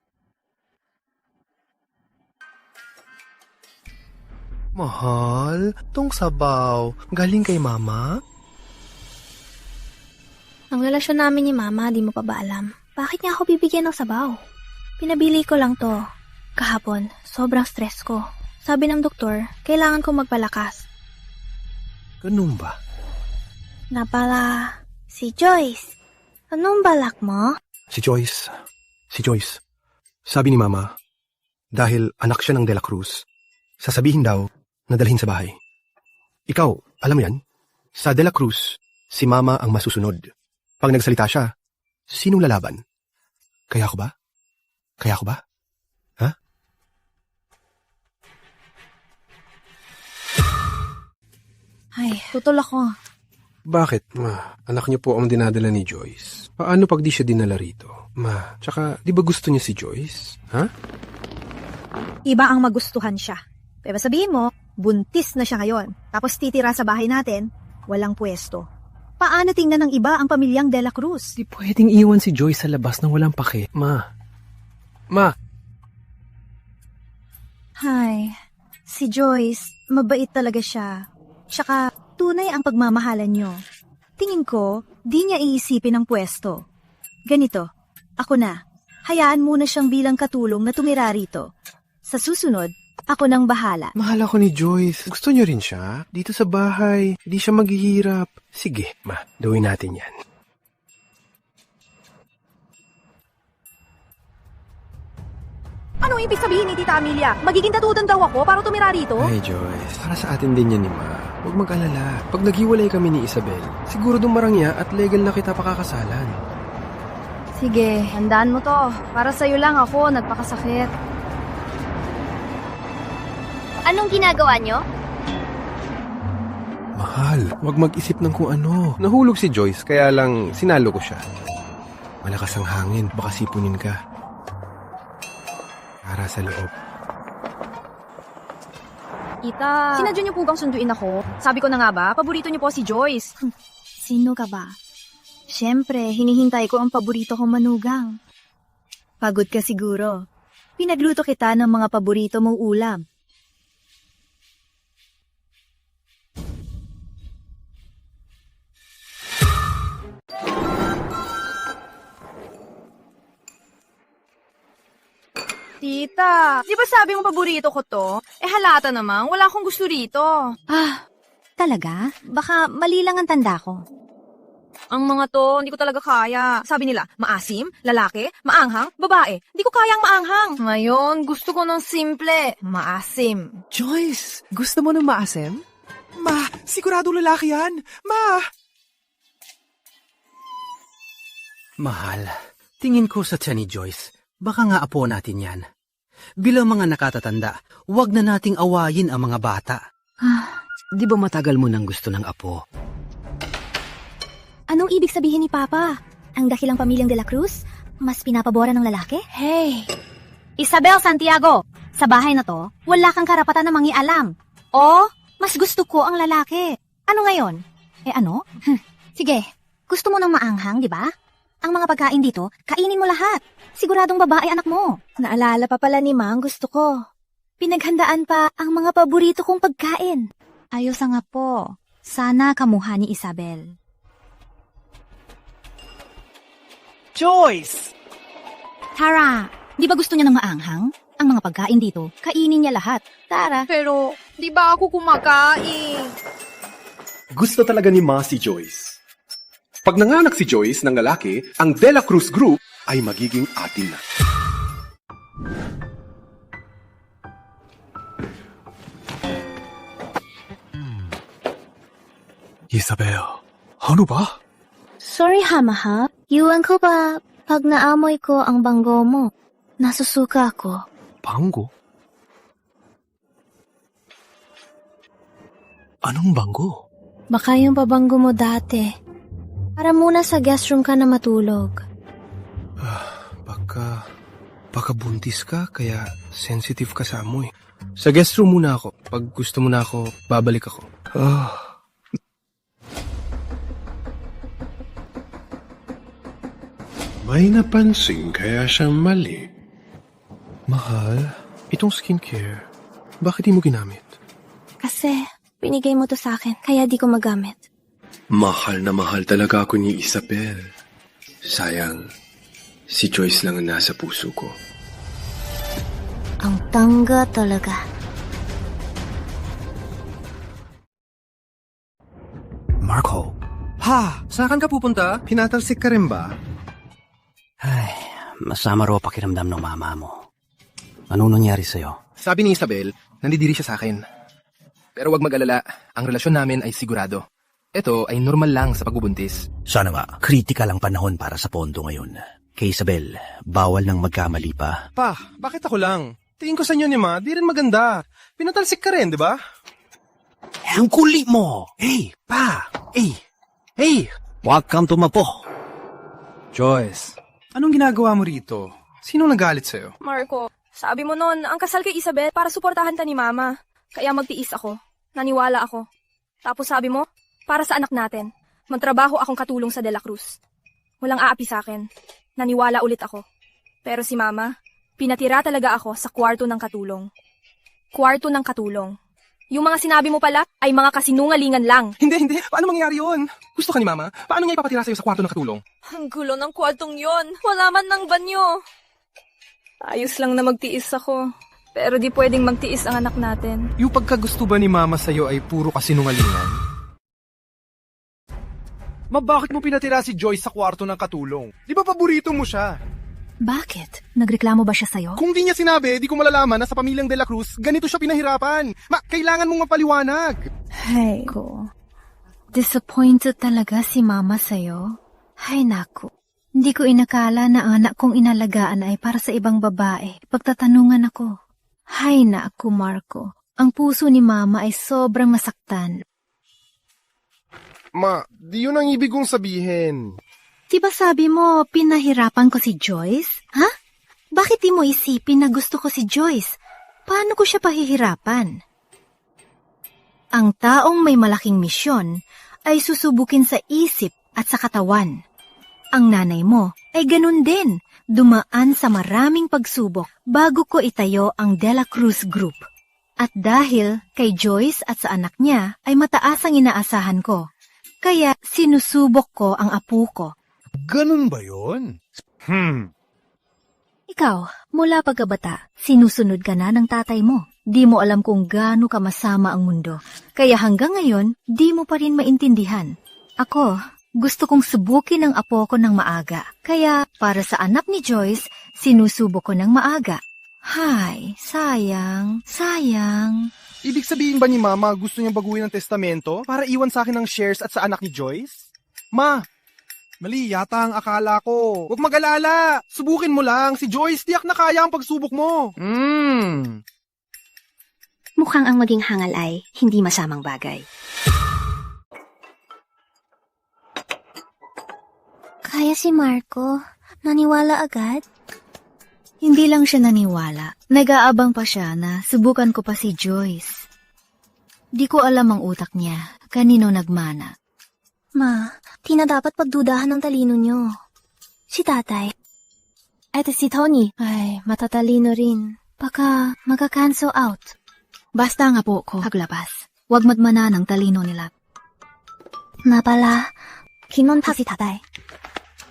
Mahal, tong sabaw, galing kay Mama? Ang relasyon namin ni Mama, di mo pa ba alam? Bakit niya ako bibigyan ng sabaw? Pinabili ko lang to. Kahapon, sobrang stress ko. Sabi ng doktor, kailangan kong magpalakas. Ganun ba? Napala, si Joyce. Anong balak mo? Si Joyce. Sabi ni Mama, dahil anak siya ng De La Cruz, sasabihin daw na dalhin sa bahay. Ikaw, alam mo yan? Sa De La Cruz, si Mama ang masusunod. Pag nagsalita siya, sinong lalaban? Kaya ko ba? Ha? Ay, tutol ako. Bakit, Ma? Anak niyo po ang dinadala ni Joyce. Paano pag di siya dinala rito? Ma, tsaka di ba gusto niya si Joyce? Ha? Iba ang magustuhan siya. Pero sabihin mo, buntis na siya ngayon. Tapos titira sa bahay natin, walang pwesto. Paano tingnan ng iba ang pamilyang De La Cruz? Di pwedeng iwan si Joyce sa labas nang walang pake. Ma. Hay, si Joyce, mabait talaga siya. Tsaka, tunay ang pagmamahalan niyo. Tingin ko, di niya iisipin ang pwesto. Ganito, ako na. Hayaan muna siyang bilang katulong na tumira rito. Sa susunod, ako nang bahala. Mahal ako ni Joyce. Gusto niyo rin siya? Dito sa bahay, di siya maghihirap. Sige, Ma, gawin natin yan. Ano ibig sabihin ni Tita Amelia? Magiging datudan daw ako para tumira rito? Ay, Joyce, para sa atin din yan ni Ma. Huwag mag-alala. Pag naghiwalay kami ni Isabel, siguro dumarangya at legal na kita pakakasalan. Sige, handaan mo to. Para sa'yo lang ako, nagpakasakit. Anong ginagawa niyo? Mahal, huwag mag-isip ng kung ano. Nahulog si Joyce, kaya lang sinalo ko siya. Malakas ang hangin, baka sipunin ka. Para sa loob. Tita, sinadyo niyo po bang sunduin ako? Sabi ko na nga ba, paborito niyo po si Joyce. Sino ka ba? Siyempre, hinihintay ko ang paborito kong manugang. Pagod ka siguro. Pinagluto kita ng mga paborito mong ulam. Tita, di ba sabi mo paborito ko to? Halata namang, wala akong gusto rito. Talaga? Baka mali lang ang tanda ko. Ang mga to, hindi ko talaga kaya. Sabi nila, maasim, lalaki, maanghang, babae. Hindi ko kayang maanghang. Ngayon, gusto ko ng simple, maasim. Joyce, gusto mo ng maasim? Ma, sigurado lalaki yan. Ma! Mahal, tingin ko sa tiyan ni Joyce, baka nga apo natin yan. Bilang mga nakatatanda, huwag na nating awayin ang mga bata. Di ba matagal mo nang gusto ng apo? Anong ibig sabihin ni Papa? Ang dakilang pamilyang De La Cruz, mas pinapabora ng lalaki? Hey! Isabel Santiago, sa bahay na to, wala kang karapatan na mangialam. O, mas gusto ko ang lalaki. Ano ngayon? Ano? Sige, gusto mo ng maanghang, di ba? Ang mga pagkain dito, kainin mo lahat. Siguradong babae anak mo. Naalala pa pala ni Ma ang gusto ko. Pinaghandaan pa ang mga paborito kong pagkain. Ayos nga po. Sana kamuha ni Isabel. Joyce! Tara, di ba gusto niya ng maanghang? Ang mga pagkain dito, kainin niya lahat. Tara. Pero, di ba ako kumakain? Gusto talaga ni Ma si Joyce. Pag nanganak si Joyce ng lalaki, ang De La Cruz Group ay magiging atin na. Isabel, ano ba? Sorry ha, mahal. Iwan ko ba pag naamoy ko ang banggo mo? Nasusuka ako. Banggo? Anong banggo? Baka yung pabanggo mo dati. Para muna sa guest room ka na matulog. Baka buntis ka, kaya sensitive ka sa amoy. Sa guest room muna ako. Pag gusto mo na ako, babalik ako. May napansin kaya siyang mali. Mahal, itong skincare, bakit di mo ginamit? Kasi binigay mo to sa akin, kaya di ko magamit. Mahal na mahal talaga ako ni Isabel. Sayang, si Joyce lang ang nasa puso ko. Ang tangga talaga. Marco. Ha? Saan ka pupunta? Pinatalsik ka rin ba? Ay, masama raw pakiramdam ng mama mo. Ano nangyari sa'yo? Sabi ni Isabel, nandidiri siya sa akin. Pero wag mag-alala, ang relasyon namin ay sigurado. Ito ay normal lang sa pagbubuntis. Sana nga, kritikal ang panahon para sa pondo ngayon. Kay Isabel, bawal nang magkamali pa. Pa, bakit ako lang? Tingin ko sa inyo ni Ma, di rin maganda. Pinatalsik ka rin, di ba? Ang kulit mo! Hey, pa! Hey! Huwag kang tumapo! Joyce, anong ginagawa mo rito? Sinong nagalit sa'yo? Marco, sabi mo nun, ang kasal kay Isabel para suportahan ta ni Mama. Kaya magtiis ako. Naniwala ako. Tapos sabi mo, para sa anak natin, magtrabaho akong katulong sa De La Cruz. Walang aapi sa akin. Naniwala ulit ako. Pero si Mama, pinatira talaga ako sa kwarto ng katulong. Kwarto ng katulong. Yung mga sinabi mo pala ay mga kasinungalingan lang. Hindi. Paano mangyayari yun? Gusto ka ni Mama? Paano niya ipapatira sa'yo sa kwarto ng katulong? Ang gulo ng kwartong yon. Wala man ng banyo. Ayos lang na magtiis ako. Pero di pwedeng magtiis ang anak natin. Yung pagkagusto ba ni Mama sa'yo ay puro kasinungalingan? Bakit mo pinatira si Joyce sa kwarto ng katulong? Di ba paborito mo siya? Bakit? Nagreklamo ba siya sa'yo? Kung di niya sinabi, di ko malalaman na sa pamilyang De La Cruz, ganito siya pinahirapan. Kailangan mong mapaliwanag. Hay ko. Disappointed talaga si Mama sa'yo. Hay naku. Hindi ko inakala na anak kong inalagaan ay para sa ibang babae. Pagtatanungan ako. Hay naku, Marco. Ang puso ni Mama ay sobrang masaktan. Ma, di yun ang ibig kong sabihin. Diba sabi mo, pinahirapan ko si Joyce? Ha? Bakit di mo isipin na gusto ko si Joyce? Paano ko siya pahihirapan? Ang taong may malaking misyon ay susubukin sa isip at sa katawan. Ang nanay mo ay ganun din, dumaan sa maraming pagsubok bago ko itayo ang De La Cruz Group. At dahil kay Joyce at sa anak niya ay mataas ang inaasahan ko, kaya sinusubok ko ang apo ko. Ganun ba yun? Ikaw, mula pagkabata, sinusunod ka na ng tatay mo. Di mo alam kung gaano ka masama ang mundo. Kaya hanggang ngayon, di mo pa rin maintindihan. Ako, Gusto kong subukin ang apo ko ng maaga. Kaya, para sa anak ni Joyce, sinusubo ko ng maaga. Hay, sayang. Ibig sabihin ba ni Mama gusto niyang baguhin ang testamento para iwan sa akin ng shares at sa anak ni Joyce? Ma, mali yata ang akala ko. Huwag mag-alala. Subukin mo lang. Si Joyce, tiyak na kaya ang pagsubok mo. Mukhang ang maging hangal ay hindi masamang bagay. Kaya si Marco, naniwala agad? Hindi lang siya naniwala. Nag-aabang pa siya na subukan ko pa si Joyce. Di ko alam ang utak niya. Kanino nagmana. Ma, di na dapat pagdudahan ng talino niyo. Si tatay. Eto si Tony. Ay, matatalino rin. Baka magka-cancel out. Basta nga po ko, paglabas. Huwag magmana ng talino nila. Napala, kinontak si tatay.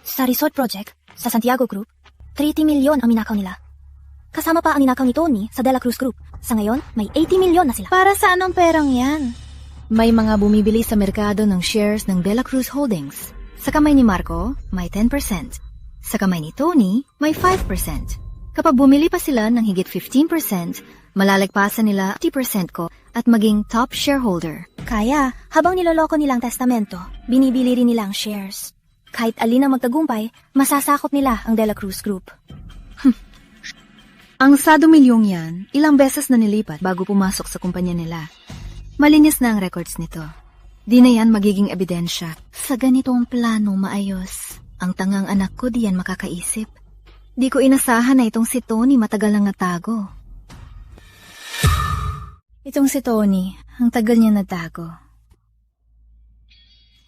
Sa resort project, sa Santiago Group, 30 milyon ang minakaw nila. Kasama pa ang ninakaw ni Tony sa De La Cruz Group. Sa ngayon, may 80 milyon na sila. Para sa anong perang yan? May mga bumibili sa merkado ng shares ng De La Cruz Holdings. Sa kamay ni Marco, may 10%. Sa kamay ni Tony, may 5%. Kapag bumili pa sila ng higit 15%, malalagpasan nila 50% ko at maging top shareholder. Kaya, habang niloloko nilang testamento, binibili rin nilang shares. Kahit alin ang magtagumpay, masasakop nila ang De La Cruz Group. Ang sado milyong yan, ilang beses na nilipat bago pumasok sa kumpanya nila. Malinis na ang records nito. Di na yan magiging ebidensya. Sa ganitong plano maayos, ang tangang anak ko di yan makakaisip. Di ko inasahan na itong si Tony matagal nang natago. Itong si Tony, ang tagal niya natago.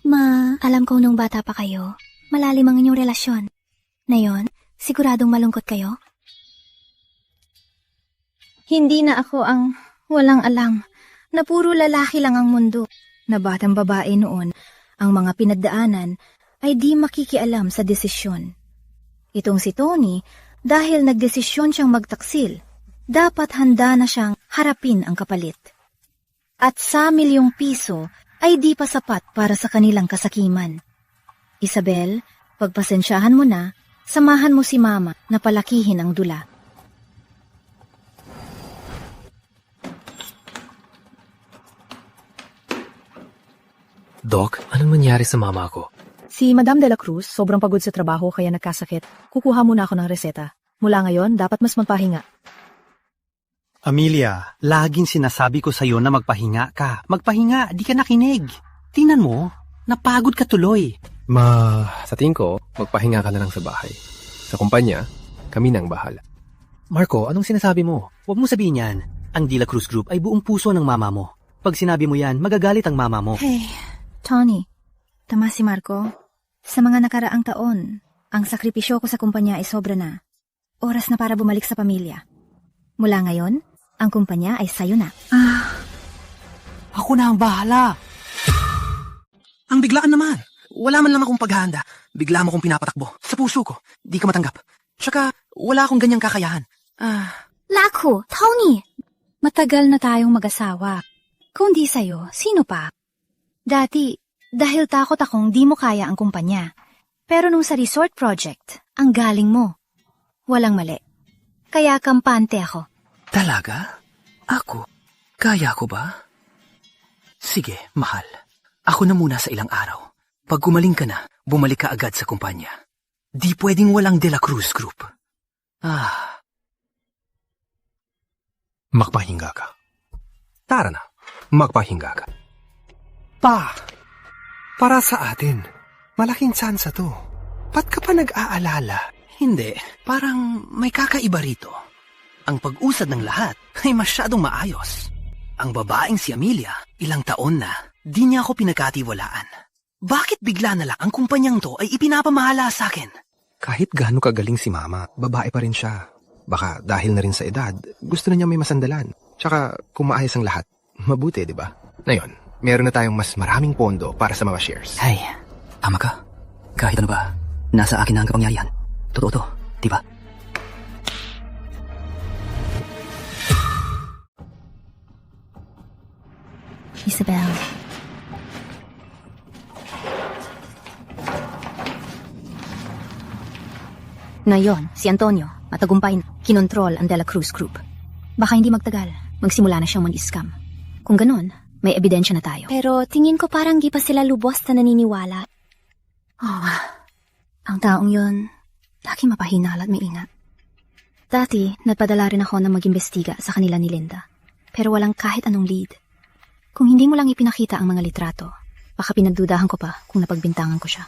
Ma, alam ko nung bata pa kayo, malalim ang inyong relasyon. Ngayon, siguradong malungkot kayo? Hindi na ako ang walang alam na puro lalaki lang ang mundo. Na batang babae noon, ang mga pinagdaanan ay di makikialam sa desisyon. Itong si Tony, dahil nagdesisyon siyang magtaksil, dapat handa na siyang harapin ang kapalit. At sa milyong piso, ay di pa sapat para sa kanilang kasakiman. Isabel, pagpasensyahan mo na, samahan mo si Mama na palakihin ang dula. Doc, anong nangyari sa mama ko? Si Madam De La Cruz, sobrang pagod sa trabaho kaya nagkasakit. Kukuha muna ako ng reseta. Mula ngayon, dapat mas magpahinga. Amelia, laging sinasabi ko sa'yo na magpahinga ka. Magpahinga, di ka nakinig. Tingnan mo, napagod ka tuloy. Sa tingin ko, magpahinga ka na lang sa bahay. Sa kumpanya, kami nang bahala. Marco, anong sinasabi mo? Huwag mo sabihin yan. Ang De La Cruz Group ay buong puso ng mama mo. Pag sinabi mo yan, magagalit ang mama mo. Hey, Tony, tama si Marco. Sa mga nakaraang taon, ang sakripisyo ko sa kumpanya ay sobra na. Oras na para bumalik sa pamilya. Mula ngayon, ang kumpanya ay sayo na. Ako na ang bahala. Ang biglaan naman. Wala man lang akong paghahanda. Bigla mo kong pinapatakbo. Sa puso ko, di ka matanggap. Tsaka, wala akong ganyang kakayahan. Naku, Tony! Matagal na tayong mag-asawa. Kung di sayo, sino pa? Dati, dahil takot akong di mo kaya ang kumpanya. Pero nung sa resort project, ang galing mo. Walang mali. Kaya kampante ako. Talaga? Ako? Kaya ko ba? Sige, mahal. Ako na muna sa ilang araw. Pag gumaling ka na, bumalik ka agad sa kumpanya. Di pwedeng walang De La Cruz Group. Magpahinga ka. Tara na, magpahinga ka. Para sa atin, malaking tsansa to. Ba't ka pa nag-aalala? Hindi, parang may kakaiba rito. Ang pag-usad ng lahat ay masyadong maayos. Ang babaeng si Amelia, ilang taon na, di niya ako pinagkatiwalaan. Bakit bigla na lang ang kumpanyang to ay ipinapamahala sa akin? Kahit gaano kagaling si Mama, babae pa rin siya. Baka dahil na rin sa edad, gusto na niya may masandalan. Tsaka kung maayos ang lahat, mabuti, di ba? Ngayon, meron na tayong mas maraming pondo para sa mga shares. Hey, tama ka. Kahit ano ba, nasa akin na ang kapangyarihan. Totoo to, di ba? Isabel. Ngayon, si Antonio, matagumpay na kinontrol ang De La Cruz Group. Baka hindi magtagal, magsimula na siyang mag-scam. Kung ganon, may ebidensya na tayo. Pero tingin ko parang di pa sila lubos na naniniwala. Ang taong yon, lagi mapahinal at maingat. Dati, nagpadala rin ako na mag-imbestiga sa kanila ni Linda. Pero walang kahit anong lead. Kung hindi mo lang ipinakita ang mga litrato, baka pinagdudahan ko pa kung napagbintangan ko siya.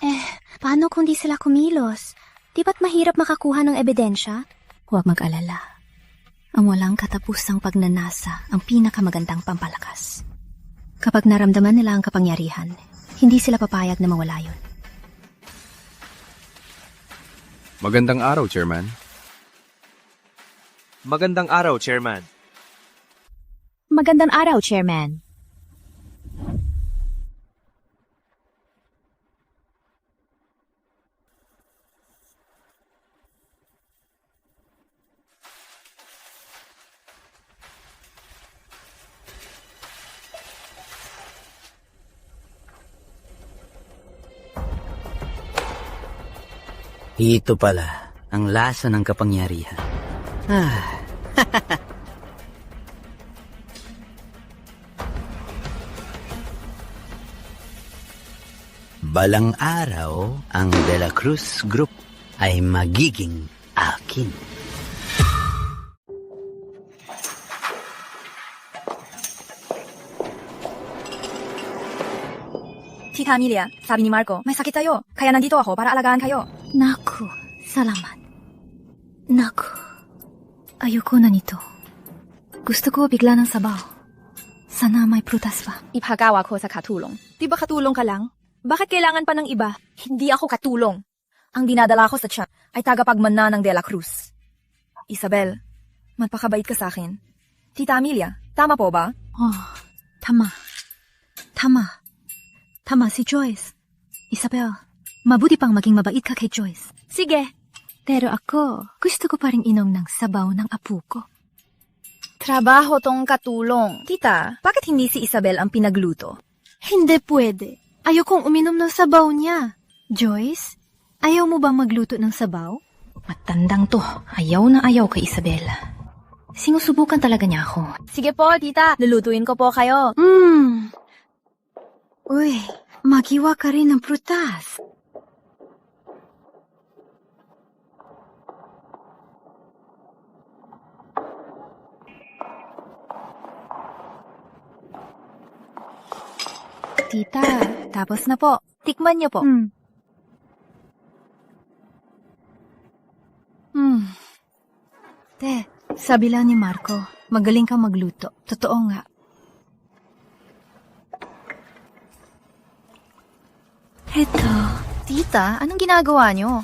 Paano kung di sila kumilos? Di ba't mahirap makakuha ng ebidensya? Huwag mag-alala. Ang walang katapusang pagnanasa ang pinakamagandang pampalakas. Kapag naramdaman nila ang kapangyarihan, hindi sila papayag na mawala yun. Magandang araw, Chairman. Magandang araw, Chairman. Magandang araw, Chairman. Ito pala, ang lasa ng kapangyarihan. Balang araw, ang De La Cruz Group ay magiging akin. Tita Amelia, sabi ni Marco, may sakit tayo. Kaya nandito ako para alagaan kayo. Naku, salamat. Naku, ayoko na nito. Gusto ko bigla ng sabaw. Sana may prutas pa. Ipagawa ko sa katulong. Di ba katulong ka lang? Bakit kailangan pa ng iba? Hindi ako katulong. Ang dinadala ko sa tiyan ay tagapagmana ng De La Cruz. Isabel, magpakabait ka sa akin. Tita Amelia, tama po ba? Tama. Tama si Joyce. Isabel, mabuti pang maging mabait ka kay Joyce. Sige. Pero ako, gusto ko pa rin inom ng sabaw ng apo ko. Trabaho tong katulong. Tita, bakit hindi si Isabel ang pinagluto? Hindi pwede. Ayokong uminom ng sabaw niya. Joyce, ayaw mo bang magluto ng sabaw? Matandang to. Ayaw na ayaw kay Isabel. Sinusubukan talaga niya ako. Sige po, tita. Lulutuin ko po kayo. Uy, maghiwa ka rin ng prutas. Tita, tapos na po. Tikman niyo po. Te, sabi lang ni Marco, magaling kang magluto. Totoo nga. Eto. Tita, anong ginagawa niyo?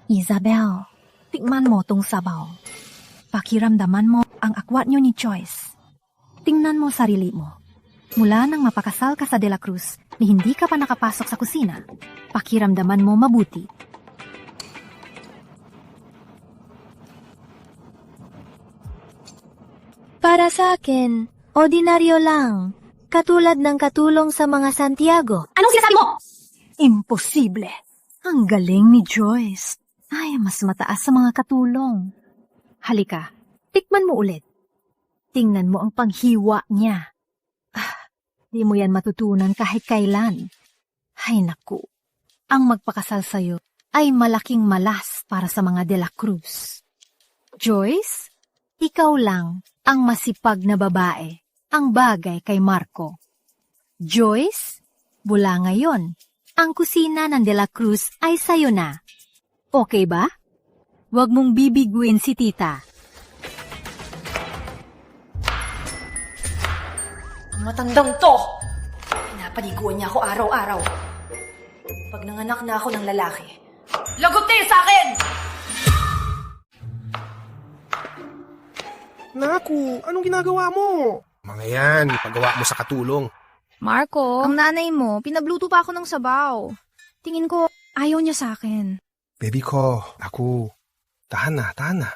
Isabel, tikman mo tong sabaw. Pakiramdaman mo ang akwat niyo ni Joyce. Tingnan mo sarili mo. Mula nang mapakasal ka sa De La Cruz, ni hindi ka pa nakapasok sa kusina, pakiramdaman mo mabuti. Para sa akin, ordinaryo lang. Katulad ng katulong sa mga Santiago. Anong sinasabi mo? Imposible. Ang galing ni Joyce. Ay, mas mataas sa mga katulong. Halika, tikman mo ulit. Tingnan mo ang panghiwa niya. Di mo yan matutunan kahit kailan. Ay naku, ang magpakasal sa'yo ay malaking malas para sa mga De La Cruz. Joyce, ikaw lang ang masipag na babae. Ang bagay kay Marco. Joyce, mula ngayon, ang kusina ng De La Cruz ay sayo na. Okay ba? Huwag mong bibiguin si tita. Ang matandang to! Pinapaliguan niya ako araw-araw. Pag nanganak na ako ng lalaki, lagot kayo sa akin! Naku, anong ginagawa mo? Mga yan, paggawa mo sa katulong. Marco, ang nanay mo, pinagluto pa ako ng sabaw. Tingin ko, ayaw niya sa akin. Baby ko, ako, tahan na.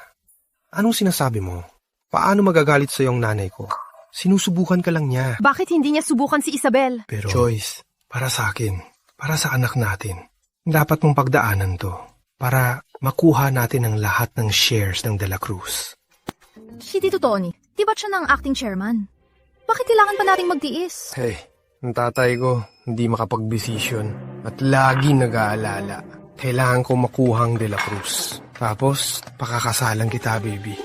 Anong sinasabi mo? Paano magagalit sa yung nanay ko? Sinusubukan ka lang niya. Bakit hindi niya subukan si Isabel? Pero, Joyce, para sa akin, para sa anak natin, dapat mong pagdaanan to. para makuha natin ang lahat ng shares ng De La Cruz. Si Tito Tony, di ba't siya ng acting chairman? Bakit kailangan pa nating magtiis? Hey, ang tatay ko hindi makapag-desisyon at lagi nag-aalala. Kailangan ko makuha ang De La Cruz. Tapos, pakakasalan kita, baby.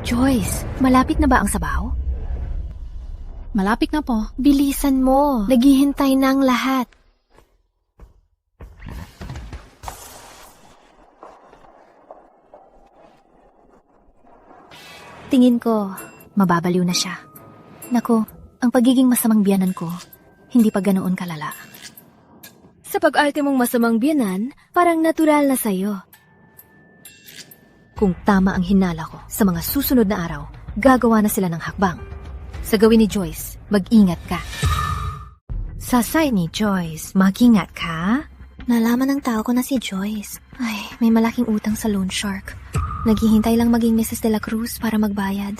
Joyce, malapit na ba ang sabaw? Malapit na po. Bilisan mo. Naghihintay na ang lahat. Tingin ko, mababaliw na siya. Naku, ang pagiging masamang biyanan ko, hindi pa ganoon kalala. Sa pag-arte mong masamang biyanan, parang natural na sa'yo. Kung tama ang hinala ko, sa mga susunod na araw, gagawa na sila ng hakbang. Sa gawin ni Joyce, mag-ingat ka. Sa side ni Joyce, mag-ingat ka? Nalaman ng tao ko na si Joyce. Ay, may malaking utang sa loan shark. Naghihintay lang maging Mrs. De La Cruz para magbayad.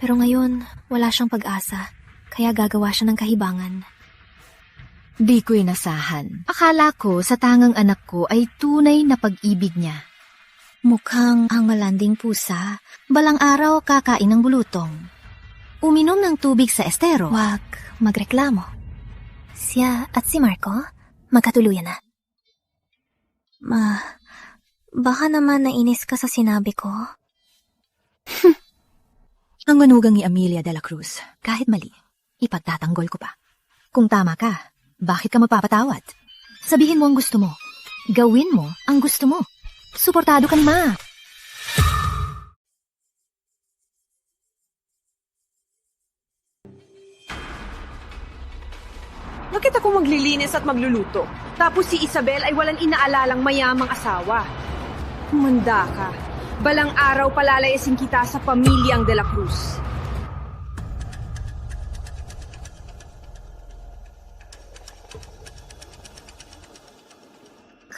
Pero ngayon, wala siyang pag-asa. Kaya gagawa siya ng kahibangan. Di ko inasahan. Akala ko sa tangang anak ko ay tunay na pag-ibig niya. Mukhang ang malanding pusa, balang araw kakain ng bulutong. Uminom ng tubig sa estero. Wag magreklamo. Siya at si Marco, magkatuluyan na. Baka naman nainis ka sa sinabi ko. Ang manugang ni Amelia de la Cruz, kahit mali, ipagtatanggol ko pa. Kung tama ka, bakit ka mapapatawad? Sabihin mo ang gusto mo. Gawin mo ang gusto mo. Suportado ka ni Ma. Bakit ako maglilinis at magluluto? Tapos si Isabel ay walang inaalalang mayamang asawa. Manda ka. Balang araw palalayasin kita sa pamilyang De La Cruz.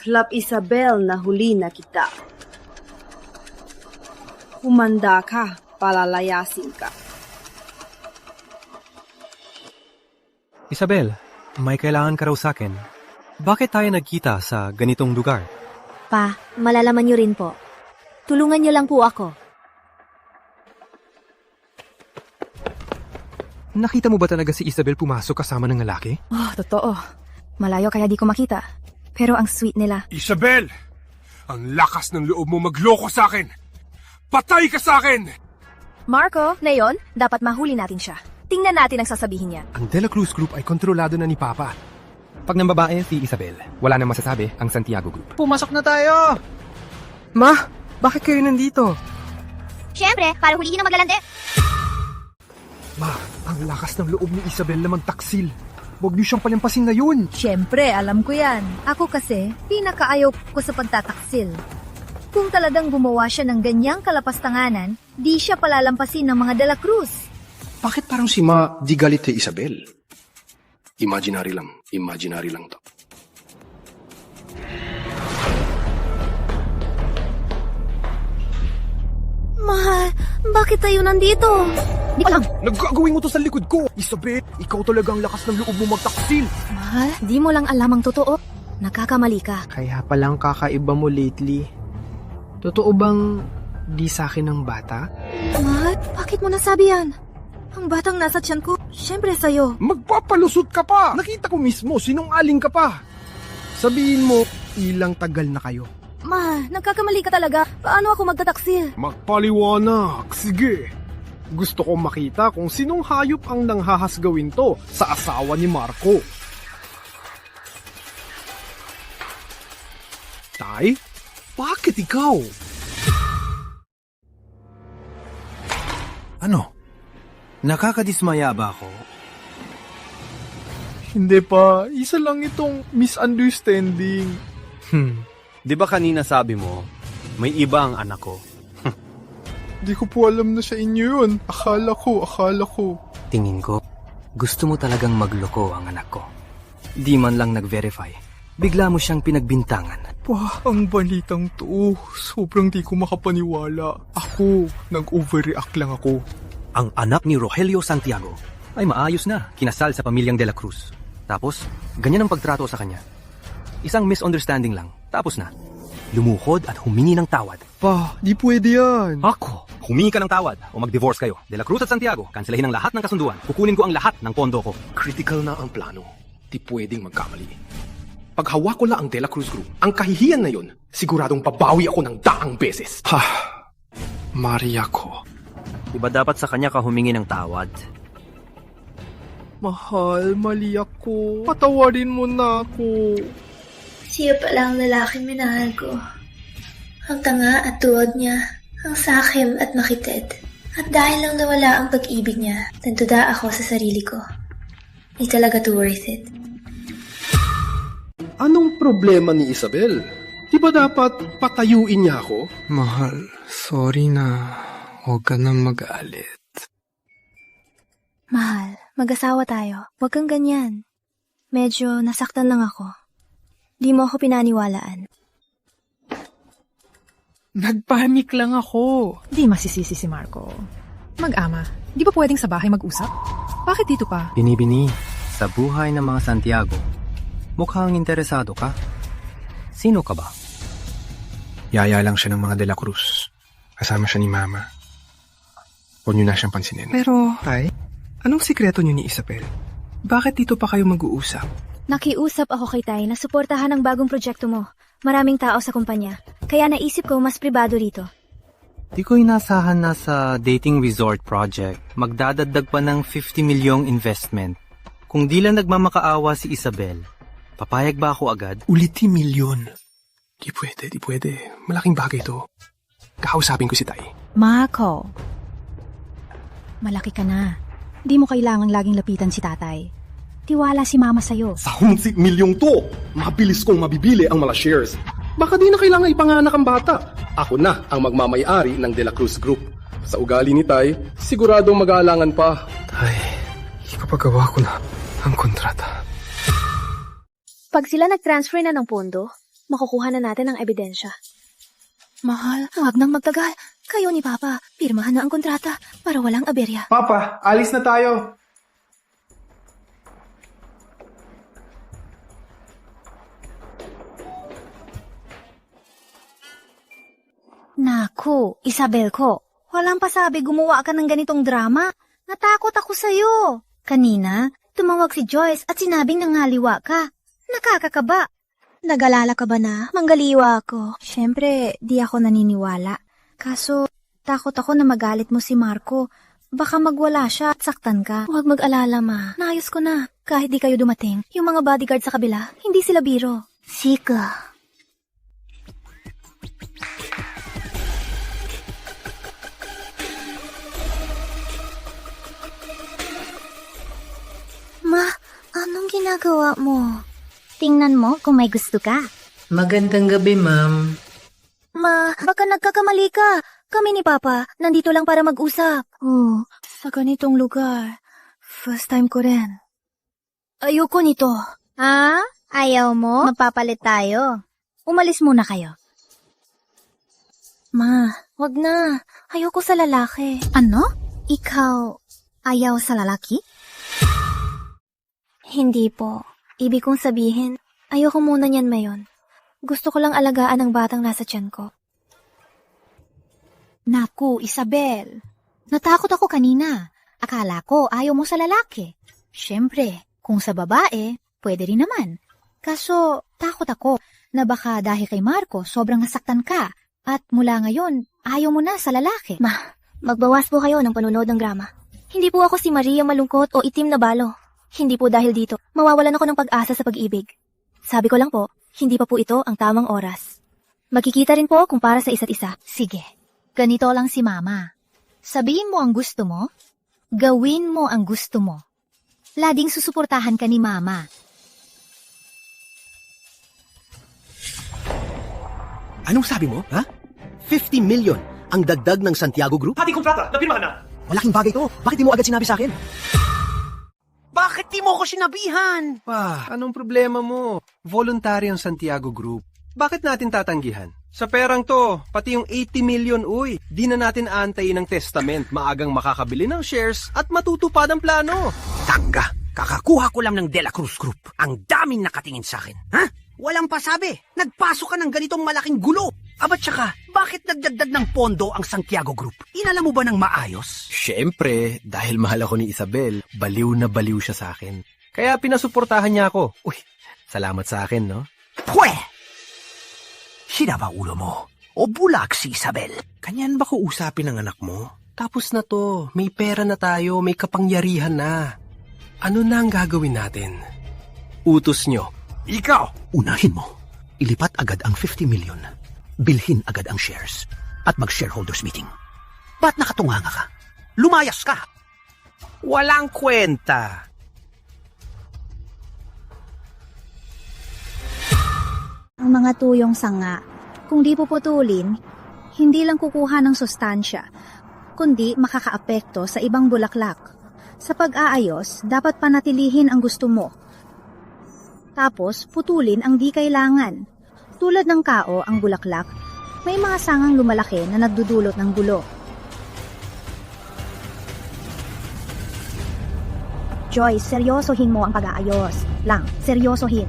Club Isabel, nahuli na kita. Humanda ka, palalayasin ka. Isabel, may kailangan ka raw sa akin. Bakit tayo nagkita sa ganitong lugar? Pa, malalaman niyo rin po. Tulungan niyo lang po ako. Nakita mo ba talaga si Isabel pumasok kasama ng lalaki? Oh, totoo. Malayo kaya di ko makita. Pero ang sweet nila. Isabel! Ang lakas ng loob mo magloko sa akin! Patay ka sa akin! Marco, ngayon, dapat mahuli natin siya. Tingnan natin ang sasabihin niya. Ang De La Cruz Group ay kontrolado na ni Papa. Pag nang babae si Isabel, wala nang masasabi ang Santiago Group. Pumasok na tayo! Ma, bakit kayo nandito? Siyempre, para hulihin ang maglalande. Ma, ang lakas ng loob ni Isabel na magtaksil. Huwag niyo siyang palampasin ngayon. Siyempre, alam ko yan. Ako kasi, pinakaayaw ko sa pagtataksil. Kung talagang gumawa siya ng ganyang kalapastanganan, di siya palalampasin ng mga De La Cruz. Bakit parang si Ma di galit kay Isabel? Imaginary lang to. Mahal, bakit tayo nandito? Di ko alam. Nagagawin mo to sa likod ko. Isabel, ikaw talaga ang lakas ng loob mo magtaksil. Mahal, di mo lang alam ang totoo. Nakakamali ka. Kaya palang kakaiba mo lately. Totoo bang di sa akin ng bata? Mahal, bakit mo nasabi yan? Ang batang nasa tiyan ko, syempre sa'yo. Magpapalusot ka pa. Nakita ko mismo, sinungaling ka pa. Sabihin mo, ilang tagal na kayo. Ma, nagkakamali ka talaga. Paano ako magtataksil? Magpaliwanag, sige. Gusto kong makita kung sinong hayop ang nanghahasgawin to sa asawa ni Marco. Tay, bakit ikaw? Ano? Nakakadismaya ba ako? Hindi pa, isa lang itong misunderstanding. Di ba kanina sabi mo, may iba ang anak ko? Di ko po alam na sa inyo yun. Akala ko. Tingin ko, gusto mo talagang magloko ang anak ko. Di man lang nag-verify. Bigla mo siyang pinagbintangan. Ang balitang to. Sobrang di ko makapaniwala. Ako, nag-overreact lang ako. Ang anak ni Rogelio Santiago ay maayos na, kinasal sa pamilyang De La Cruz. Tapos, ganyan ang pagtrato sa kanya. Isang misunderstanding lang, tapos na. Lumuhod at humingi ng tawad. Pa, di pwede yan. Ako, humingi ka ng tawad o mag-divorce kayo. De La Cruz at Santiago, kanselahin ang lahat ng kasunduan. Kukunin ko ang lahat ng pondo ko. Critical na ang plano. Di pwedeng magkamali. Pag hawak ko lang ang De La Cruz Group, ang kahihiyan na yon, siguradong pabawi ako ng daang beses. Maria ko. Iba dapat sa kanya ka humingi ng tawad. Mahal, mali ako. Patawarin mo na ako. Siya pala ang lalaking minahal ko. Ang tanga at tuwad niya, ang sakim at makited. At dahil lang nawala ang pag-ibig niya, nanduda ako sa sarili ko. Hindi talaga to worth it. Anong problema ni Isabel? Di ba dapat patayuin niya ako? Mahal, sorry na. Huwag ka na mag-alit. Mahal, mag-asawa tayo. Huwag kang ganyan. Medyo nasaktan lang ako. Di mo ako pinaniwalaan. Nagpanik lang ako. Di masisisi si Marco. Mag-ama, di ba pwedeng sa bahay mag-usap? Bakit dito pa? Binibini, sa buhay ng mga Santiago, mukhang interesado ka. Sino ka ba? Yaya lang siya ng mga De La Cruz. Kasama siya ni Mama. Huwag niyo na siyang pansinin. Pero, Tay, anong sikreto niyo ni Isabel? Bakit dito pa kayo mag-uusap? Nakiusap ako kay Tay na suportahan ang bagong proyekto mo. Maraming tao sa kumpanya. Kaya naisip ko mas pribado rito. Di ko inasahan na sa dating resort project, magdadagdag pa ng 50 milyong investment. Kung di lang nagmamakaawa si Isabel, papayag ba ako agad? Uliti milyon. Di pwede. Malaking bagay to. Kakausapin ko si Tay. Marco, malaki ka na. Di mo kailangang laging lapitan si tatay. Tiwala si mama sa'yo. Sa 11 milyong to, mabilis kong mabibili ang mga shares. Baka di na kailangan ipanganak ang bata. Ako na ang magmamayari ng De La Cruz Group. Sa ugali ni Tay, siguradong mag-aalangan pa. Tay, ipapagawa ko na ang kontrata. Pag sila nag-transfer na ng pondo, makukuha na natin ang ebidensya. Mahal, huwag nang magtagal. Kayo ni Papa, pirmahan na ang kontrata para walang aberya. Papa, alis na tayo. Naku, Isabel ko. Walang pasabi gumawa ka ng ganitong drama. Natakot ako sa'yo. Kanina, tumawag si Joyce at sinabing nangaliwa ka. Nakakakaba. Nag-alala ka ba na? Manggaliwa ako. Siyempre, di ako naniniwala. Kaso, takot ako na magalit mo si Marco. Baka magwala siya at saktan ka. Huwag mag-alala, Ma. Naayos ko na. Kahit di kayo dumating, yung mga bodyguard sa kabila, hindi sila biro. Sika. Ma, anong ginagawa mo? Tingnan mo kung may gusto ka. Magandang gabi, ma'am. Ma, baka nagkakamali ka. Kami ni Papa, nandito lang para mag-usap. Oh, sa ganitong lugar. First time ko rin. Ayoko nito. Ayaw mo? Magpapalit tayo. Umalis muna kayo. Ma, wag na. Ayoko sa lalaki. Ano? Ikaw, ayaw sa lalaki? Hindi po. Ibig kong sabihin, ayoko muna niyan mayon. Gusto ko lang alagaan ang batang nasa tiyan ko. Naku, Isabel. Natakot ako kanina. Akala ko ayaw mo sa lalaki. Siyempre, kung sa babae, pwede rin naman. Kaso, takot ako na baka dahil kay Marco, sobrang nasaktan ka. At mula ngayon, ayaw mo na sa lalaki. Ma, magbawas po kayo ng panunood ng drama. Hindi po ako si Maria malungkot o itim na balo. Hindi po dahil dito, mawawalan ako ng pag-asa sa pag-ibig. Sabi ko lang po, hindi pa po ito ang tamang oras. Magkikita rin po kung para sa isa't isa. Sige, ganito lang si Mama. Sabihin mo ang gusto mo, gawin mo ang gusto mo. Laging susuportahan ka ni Mama. Anong sabi mo, ha? 50 million ang dagdag ng Santiago Group? Pati kontrata, napirmahan na. Malaking bagay to. Bakit di mo agad sinabi sa akin? Bakit? Bakit di mo ko sinabihan? Pa, anong problema mo? Voluntary ang Santiago Group. Bakit natin tatanggihan? Sa perang to, pati yung 80 million, uy, di na natin aantayin ng testament. Maagang makakabili ng shares at matutupad ang plano. Tangga, kakakuha ko lang ng De La Cruz Group. Ang daming nakatingin sa akin. Ha? Walang pasabi. Nagpasok ka ng ganitong malaking gulo. Aba tsaka, bakit nagdagdag ng pondo ang Santiago Group? Inala mo ba ng maayos? Siyempre, dahil mahal ako ni Isabel, baliw na baliw siya sa akin. Kaya pinasuportahan niya ako. Uy, salamat sa akin, no? Pwe! Sira ba ulo mo? O bulag si Isabel? Kanyan ba ko usapin ng anak mo? Tapos na to, may pera na tayo, may kapangyarihan na. Ano na ang gagawin natin? Utos nyo. Ikaw! Unahin mo. Ilipat agad ang 50 million. Bilhin agad ang shares. At mag-shareholders meeting. Ba't nakatunganga ka? Lumayas ka! Walang kwenta. Ang mga tuyong sanga, kung di puputulin, hindi lang kukuha ng sustansya, kundi makakaapekto sa ibang bulaklak. Sa pag-aayos, dapat panatilihin ang gusto mo. Tapos, putulin ang di kailangan. Tulad ng kao ang bulaklak, may mga sangang lumalaki na nagdudulot ng gulo. Joyce, seryosohin mo ang pag-aayos. Lang, seryosohin.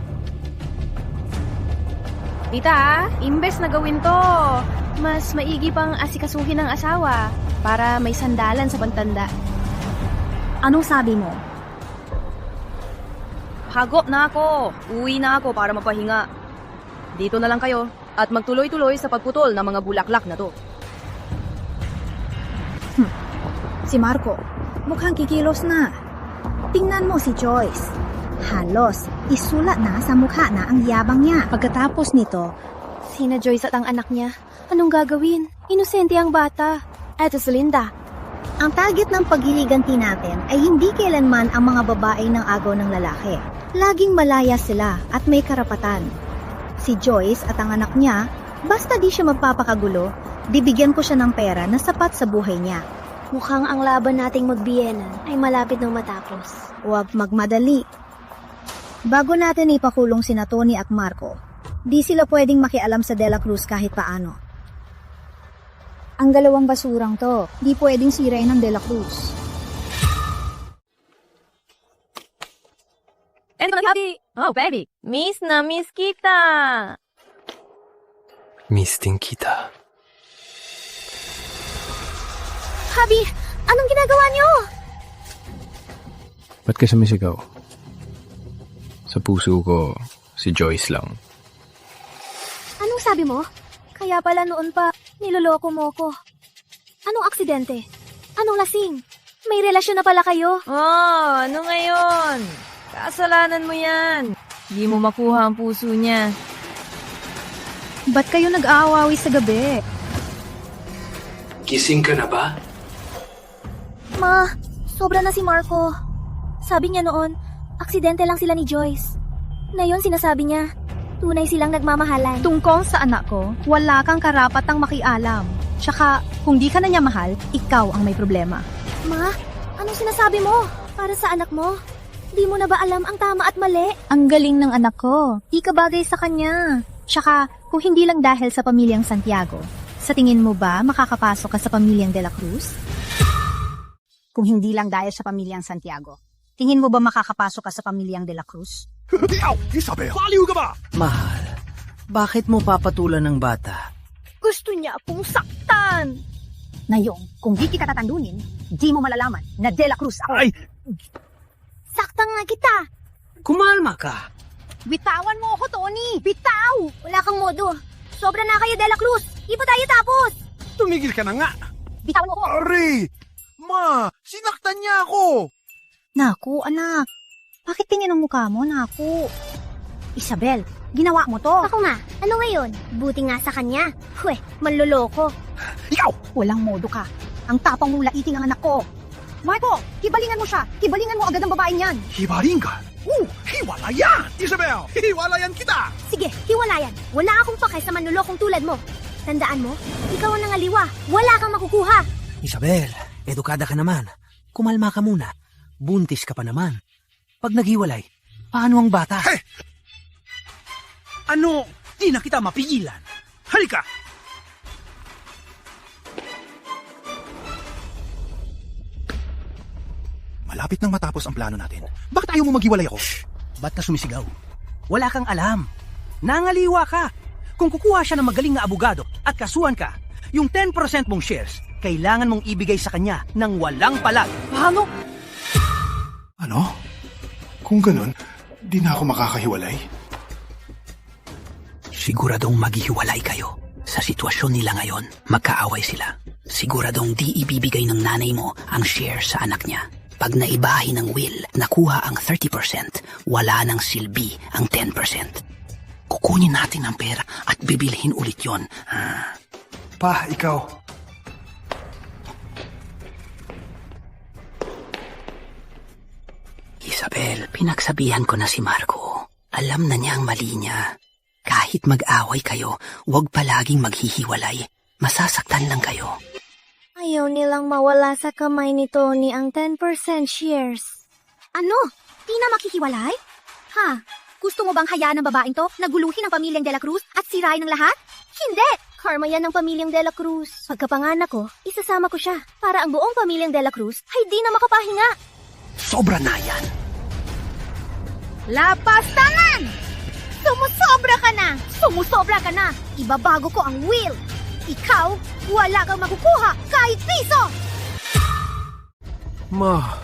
Tita, imbes na gawin to, mas maigi pang asikasuhin ng asawa para may sandalan sa pagtanda. Anong sabi mo? Hagop na ako. Uwi na ako para mapahinga. Dito na lang kayo at magtuloy-tuloy sa pagputol ng mga bulaklak na to. Si Marco, mukhang kikilos na. Tingnan mo si Joyce. Halos, isulat na sa mukha na ang yabang niya. Pagkatapos nito, Sina Joyce at ang anak niya. Anong gagawin? Inosente ang bata. Eto si Linda. ang target ng paghihiganti natin ay hindi kailanman ang mga babae ng agaw ng lalaki. Laging malaya sila at may karapatan. Si Joyce at ang anak niya, basta di siya magpapakagulo, bibigyan ko siya ng pera na sapat sa buhay niya. Mukhang ang laban nating magbiyenan ay malapit nang matapos. Huwag magmadali. Bago natin ipakulong sina Tony at Marco, di sila pwedeng makialam sa De La Cruz kahit paano. Ang dalawang basurang to, di pwedeng sirain ng De La Cruz. Ito na, Happy! Oh, baby! Miss na miss kita! Miss din kita. Habi, anong ginagawa niyo? Ba't ka sumisigaw? Sa puso ko, si Joyce lang. Anong sabi mo? Kaya pala noon pa, niloloko mo ko. Anong aksidente? Anong lasing? May relasyon na pala kayo? Oh, ano ngayon? Kasalanan mo yan. Di mo makuha ang puso niya. Ba't kayo nag-aawawi sa gabi? Gising ka na ba? Ma, sobra na si Marco. Sabi niya noon, aksidente lang sila ni Joyce. Ngayon sinasabi niya, tunay silang nagmamahalan. Tungkol sa anak ko, wala kang karapatang makialam. Tsaka, kung di ka na niya mahal, ikaw ang may problema. Ma, anong sinasabi mo? Para sa anak mo? Di mo na ba alam ang tama at mali? Ang galing ng anak ko. Di ka bagay sa kanya. Tsaka, kung hindi lang dahil sa pamilyang Santiago, sa tingin mo ba makakapasok ka sa pamilyang De La Cruz? Kung hindi lang dahil sa pamilyang Santiago, tingin mo ba makakapasok ka sa pamilyang De La Cruz? Isabel, baliw ka ba? Mahal, bakit mo papatulan ng bata? Gusto niya akong saktan. Ngayon, kung di kita tatandunin, di mo malalaman na De La Cruz ako. Ay! Saktan nga kita. Kumalma ka. Bitawan mo ako, Tony! Bitaw! Wala kang modo. Sobra na kayo, De La Cruz. Di pa tayo tapos. Tumigil ka na nga. Bitawan mo ako! Ari! Ma, sinaktan niya ako! Naku, anak. Bakit tingin ang mukha mo, naku? Isabel, ginawa mo to. Ako nga, ano ngayon? Buti nga sa kanya. Hwe, manloloko. Ikaw! Walang modo ka. Ang tapang mong laiting ang anak ko. Marco, hibalingan mo siya. Hibalingan mo agad ang babaeng yan. Hibalingan? Hiwalayan! Isabel, hiwalayan kita! Sige, hiwalayan. Wala akong pake sa manlolokong tulad mo. Tandaan mo, ikaw ang nangaliwa. Wala kang makukuha. Isabel, edukada ka naman. Kumalma ka muna. Buntis ka pa naman. Pag naghiwalay, paano ang bata? Hey! Ano? Di na kita mapigilan. Halika! Malapit nang matapos ang plano natin. Bakit ayaw mo maghiwalay ako? Ba't ka sumisigaw? Wala kang alam. Nangaliwa ka. Kung kukuha siya ng magaling na abogado at kasuhan ka, yung 10% mong shares, kailangan mong ibigay sa kanya ng walang palag. Paano? Ano? Kung ganun, di na ako makakahiwalay. Siguradong maghihiwalay kayo. Sa sitwasyon nila ngayon, magkaaway sila. Siguradong di ibibigay ng nanay mo ang share sa anak niya. Pag naibahi ng will, nakuha ang 30%, wala nang silbi ang 10%. Kukunin natin ang pera at bibilhin ulit yon. Pa, ikaw. Isabel, pinagsabihan ko na si Marco. Alam na niya ang mali niya. Kahit mag-away kayo, huwag palaging maghihiwalay. Masasaktan lang kayo. Ayaw nilang mawala sa kamay ni Tony ang 10% shares. Ano? Di na makikiwalay? Ha? Gusto mo bang hayaan ng babaeng to na guluhin ang pamilyang De La Cruz at sirain ang lahat? Hindi! Karma yan ng pamilyang De La Cruz. Pagkapanganak ko, isasama ko siya para ang buong pamilyang De La Cruz ay di na makapahinga. Sobra na yan. Lapastangan! Sumusobra ka na! Sumusobra ka na! Ibabago ko ang will! Ikaw, wala kang makukuha kahit piso! Ma,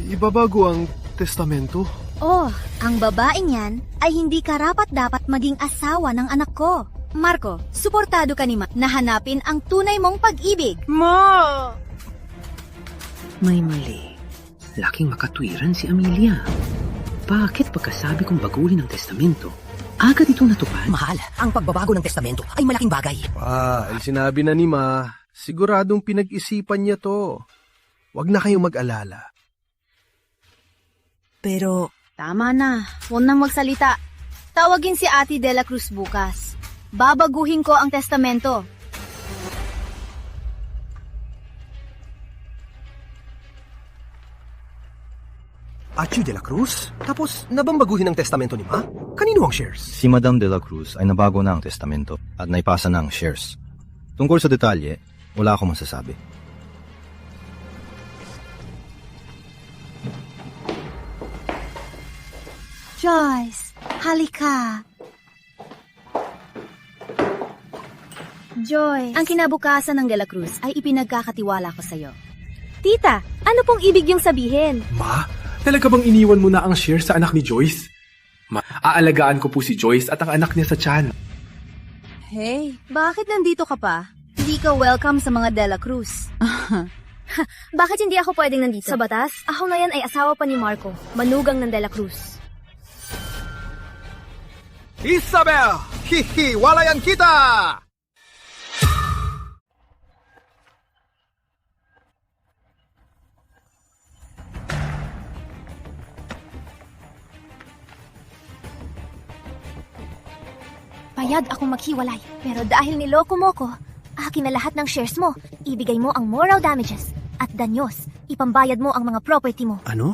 ibabago ang testamento? Oh, ang babaeng yan ay hindi karapat-dapat maging asawa ng anak ko. Marco, suportado ka ni Ma na hanapin ang tunay mong pag-ibig. Ma! May mali. Laking makatwiran si Amelia. Bakit pagkasabi kong baguhin ang testamento, agad ito natupad? Mahal, ang pagbabago ng testamento ay malaking bagay. Sinabi na ni Ma, siguradong pinag-isipan niya to. Huwag na kayong mag-alala. Pero, tama na. Huwag nang magsalita. Tawagin si Ate De La Cruz bukas. Babaguhin ko ang testamento. Achi de la Cruz? Tapos, nabambaguhin ang testamento ni Ma? Kanino ang shares? Si Madame de la Cruz ay nabago na ang testamento at naipasa na ang shares. Tungkol sa detalye, wala akong masasabi. Joyce, halika. Joyce. Ang kinabukasan ng De La Cruz ay ipinagkakatiwala ko sa'yo. Tita, ano pong ibig niyong sabihin? Ma, talaga bang iniwan mo na ang share sa anak ni Joyce? Ma, aalagaan ko po si Joyce at ang anak niya sa tiyan. Hey, bakit nandito ka pa? Hindi ka welcome sa mga De La Cruz. Bakit hindi ako pwedeng nandito? Sa batas, ako na yan ay asawa pa ni Marco, manugang ng De La Cruz. Isabel! Hihiwalayan kita! Payag akong maghiwalay, pero dahil niloko mo ko, akin na lahat ng shares mo, ibigay mo ang moral damages at danyos, ipambayad mo ang mga property mo. Ano?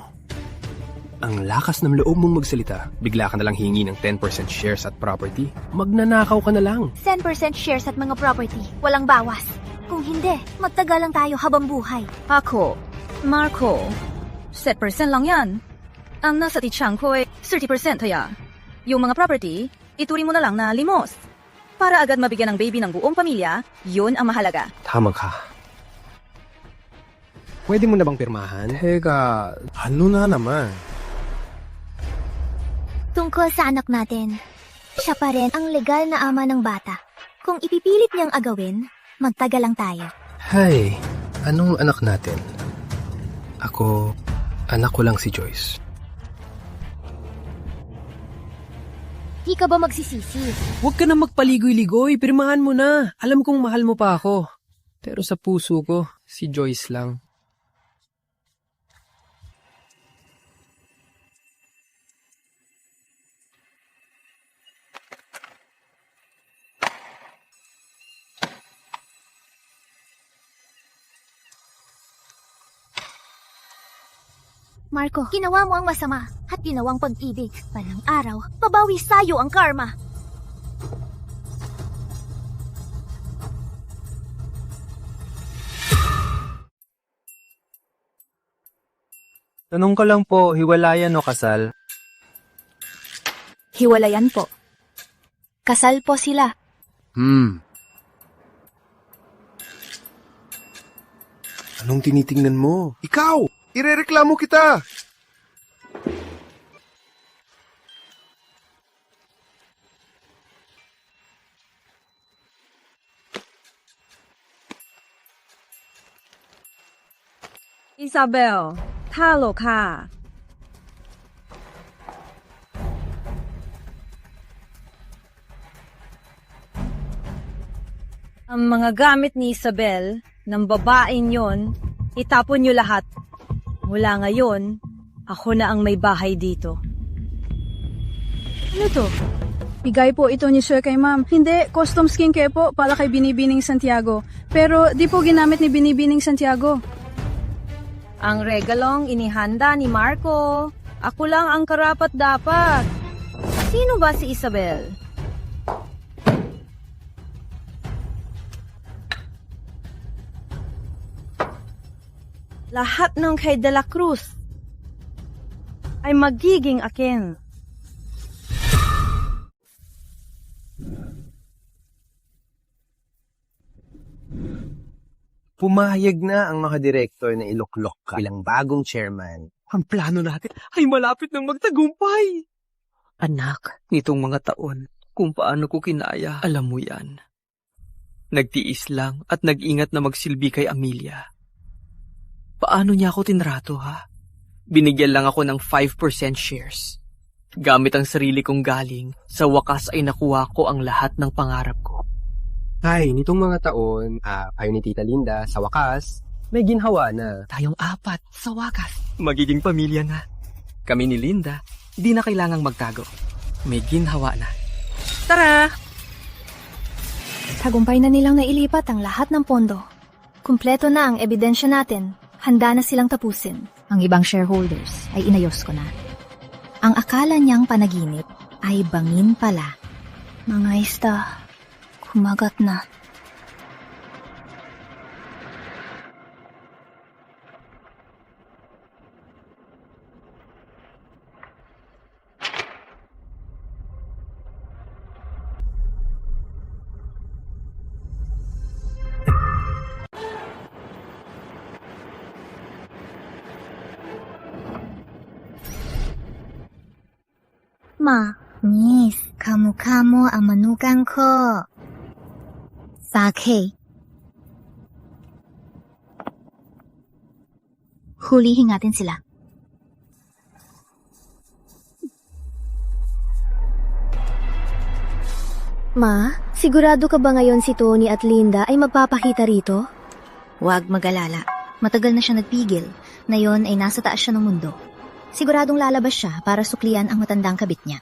Ang lakas ng loob mong magsalita. Bigla ka nalang hingi ng 10% shares at property. Magnanakaw ka na lang. 10% shares at mga property, walang bawas. Kung hindi, magtagal lang tayo habang buhay. Ako, Marco, 7% lang yan. Ang nasa titsang ko ay 30% ya. Yung mga property, ituring mo na lang na limos. Para agad mabigyan ng baby ng buong pamilya, yun ang mahalaga. Tama ka. Pwede mo na bang pirmahan? Teka, ano na naman? Tungkol sa anak natin, siya pa rin ang legal na ama ng bata. Kung ipipilit niyang agawin, magtagal lang tayo. Hay, anong anak natin? Ako, anak ko lang si Joyce. Di ka ba magsisisi? Huwag ka na magpaligoy-ligoy, pirmahan mo na. Alam kong mahal mo pa ako. Pero sa puso ko, si Joyce lang. Marco, ginawa mo ang masama at ginawang pag-ibig. Balang araw, babawi sa'yo ang karma. Tanong ko lang po, hiwalayan o kasal? Hiwalayan po. Kasal po sila. Anong tinitingnan mo? Ikaw! Irereklamo kita! Isabel, talo ka. Ang mga gamit ni Isabel, ng babaeng yon, itapon niyo lahat. Mula ngayon, ako na ang may bahay dito. Ano to? Bigay po ito ni Sir kay Ma'am. Hindi, custom skincare po para kay Binibining Santiago. Pero di po ginamit ni Binibining Santiago. Ang regalong inihanda ni Marco. Ako lang ang karapat-dapat. Sino ba si Isabel? Lahat ng kay De La Cruz ay magiging akin. Pumayag na ang mga direktor na iluklok ka bilang bagong chairman. Ang plano natin ay malapit ng magtagumpay. Anak, nitong mga taon, kung paano ko kinaya, alam mo yan. Nagtiis lang at nag-ingat na magsilbi kay Amelia. Paano niya ako tinrato, ha? Binigyan lang ako ng 5% shares. Gamit ang sarili kong galing, sa wakas ay nakuha ko ang lahat ng pangarap ko. Ay, nitong mga taon, kayo ni Tita Linda, sa wakas, may ginhawa na. Tayong apat, sa wakas. Magiging pamilya na. Kami ni Linda, di na kailangang magtago. May ginhawa na. Tara! Tagumpay na nilang nailipat ang lahat ng pondo. Kumpleto na ang ebidensya natin. Handa na silang tapusin. Ang ibang shareholders ay inayos ko na. Ang akala niyang panaginip ay bangin pala. Mga isda, kumagat na. Ma, miss, kamukha ang manugang ko. Sakay. Hulihin natin sila. Ma, sigurado ka ba ngayon si Tony at Linda ay magpapakita rito? Huwag mag-alala. Matagal na siya nagpigil. Ngayon ay nasa taas siya ng mundo. Siguradong lalabas siya para suklian ang matandang kabit niya.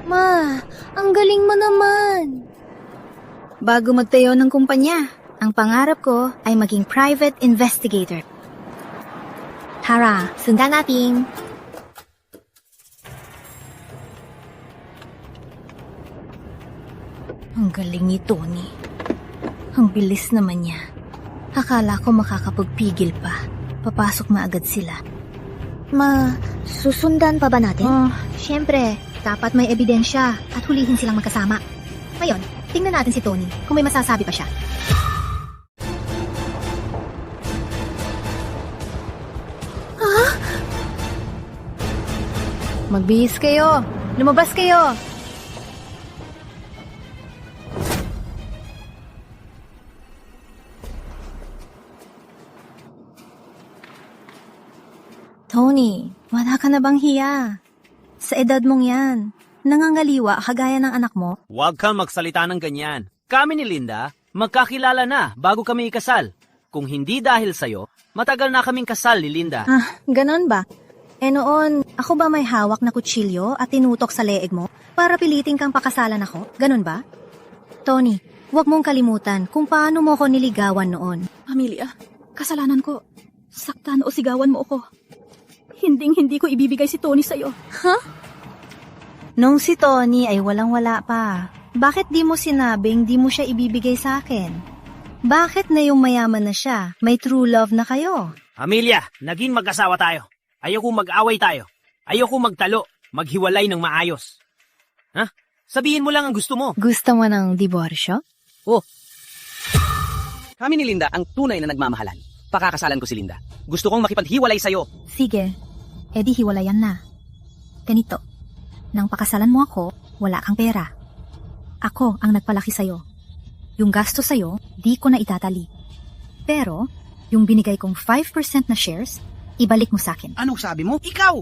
Ma, ang galing mo naman. Bago magtayo ng kumpanya, ang pangarap ko ay maging private investigator. Tara, sundan natin. Ang galing ni Tony. Ang bilis naman niya. Akala ko makakapagpigil pa. Papasok maagad sila. Ma, susundan pa ba natin? Siyempre, dapat may ebidensya at hulihin silang magkasama. Ngayon, tingnan natin si Tony kung may masasabi pa siya. Magbihis kayo. Lumabas kayo. Tony, wala ka na bang hiya? Sa edad mong yan, nangangaliwa kagaya ng anak mo? Huwag kang magsalita ng ganyan. Kami ni Linda, magkakilala na bago kami ikasal. Kung hindi dahil sa'yo, matagal na kaming kasal ni Linda. Ganon ba? Noon, ako ba may hawak na kutsilyo at tinutok sa leeg mo para pilitin kang pakasalan ako? Ganun ba? Tony, huwag mong kalimutan kung paano mo ko niligawan noon. Amelia, kasalanan ko. Saktan o sigawan mo ako. Hinding-hindi ko ibibigay si Tony sa'yo. Huh? Nung si Tony ay walang-wala pa, bakit di mo sinabing di mo siya ibibigay sa akin? Bakit na yung mayaman na siya? May true love na kayo. Amelia, naging mag-asawa tayo. Ayoko mag-away tayo. Ayoko magtalo, maghiwalay ng maayos. Ha? Sabihin mo lang ang gusto mo. Gusto mo ng diborsyo? Oh. Kami ni Linda ang tunay na nagmamahalan. Pakakasalan ko si Linda. Gusto kong makipaghiwalay sa'yo. Sige, edi hiwalayan na. Ganito, nang pakasalan mo ako, wala kang pera. Ako ang nagpalaki sa'yo. Yung gasto sa'yo, di ko na itatali. Pero, yung binigay kong 5% na shares, ibalik mo sa'kin. Anong sabi mo? Ikaw!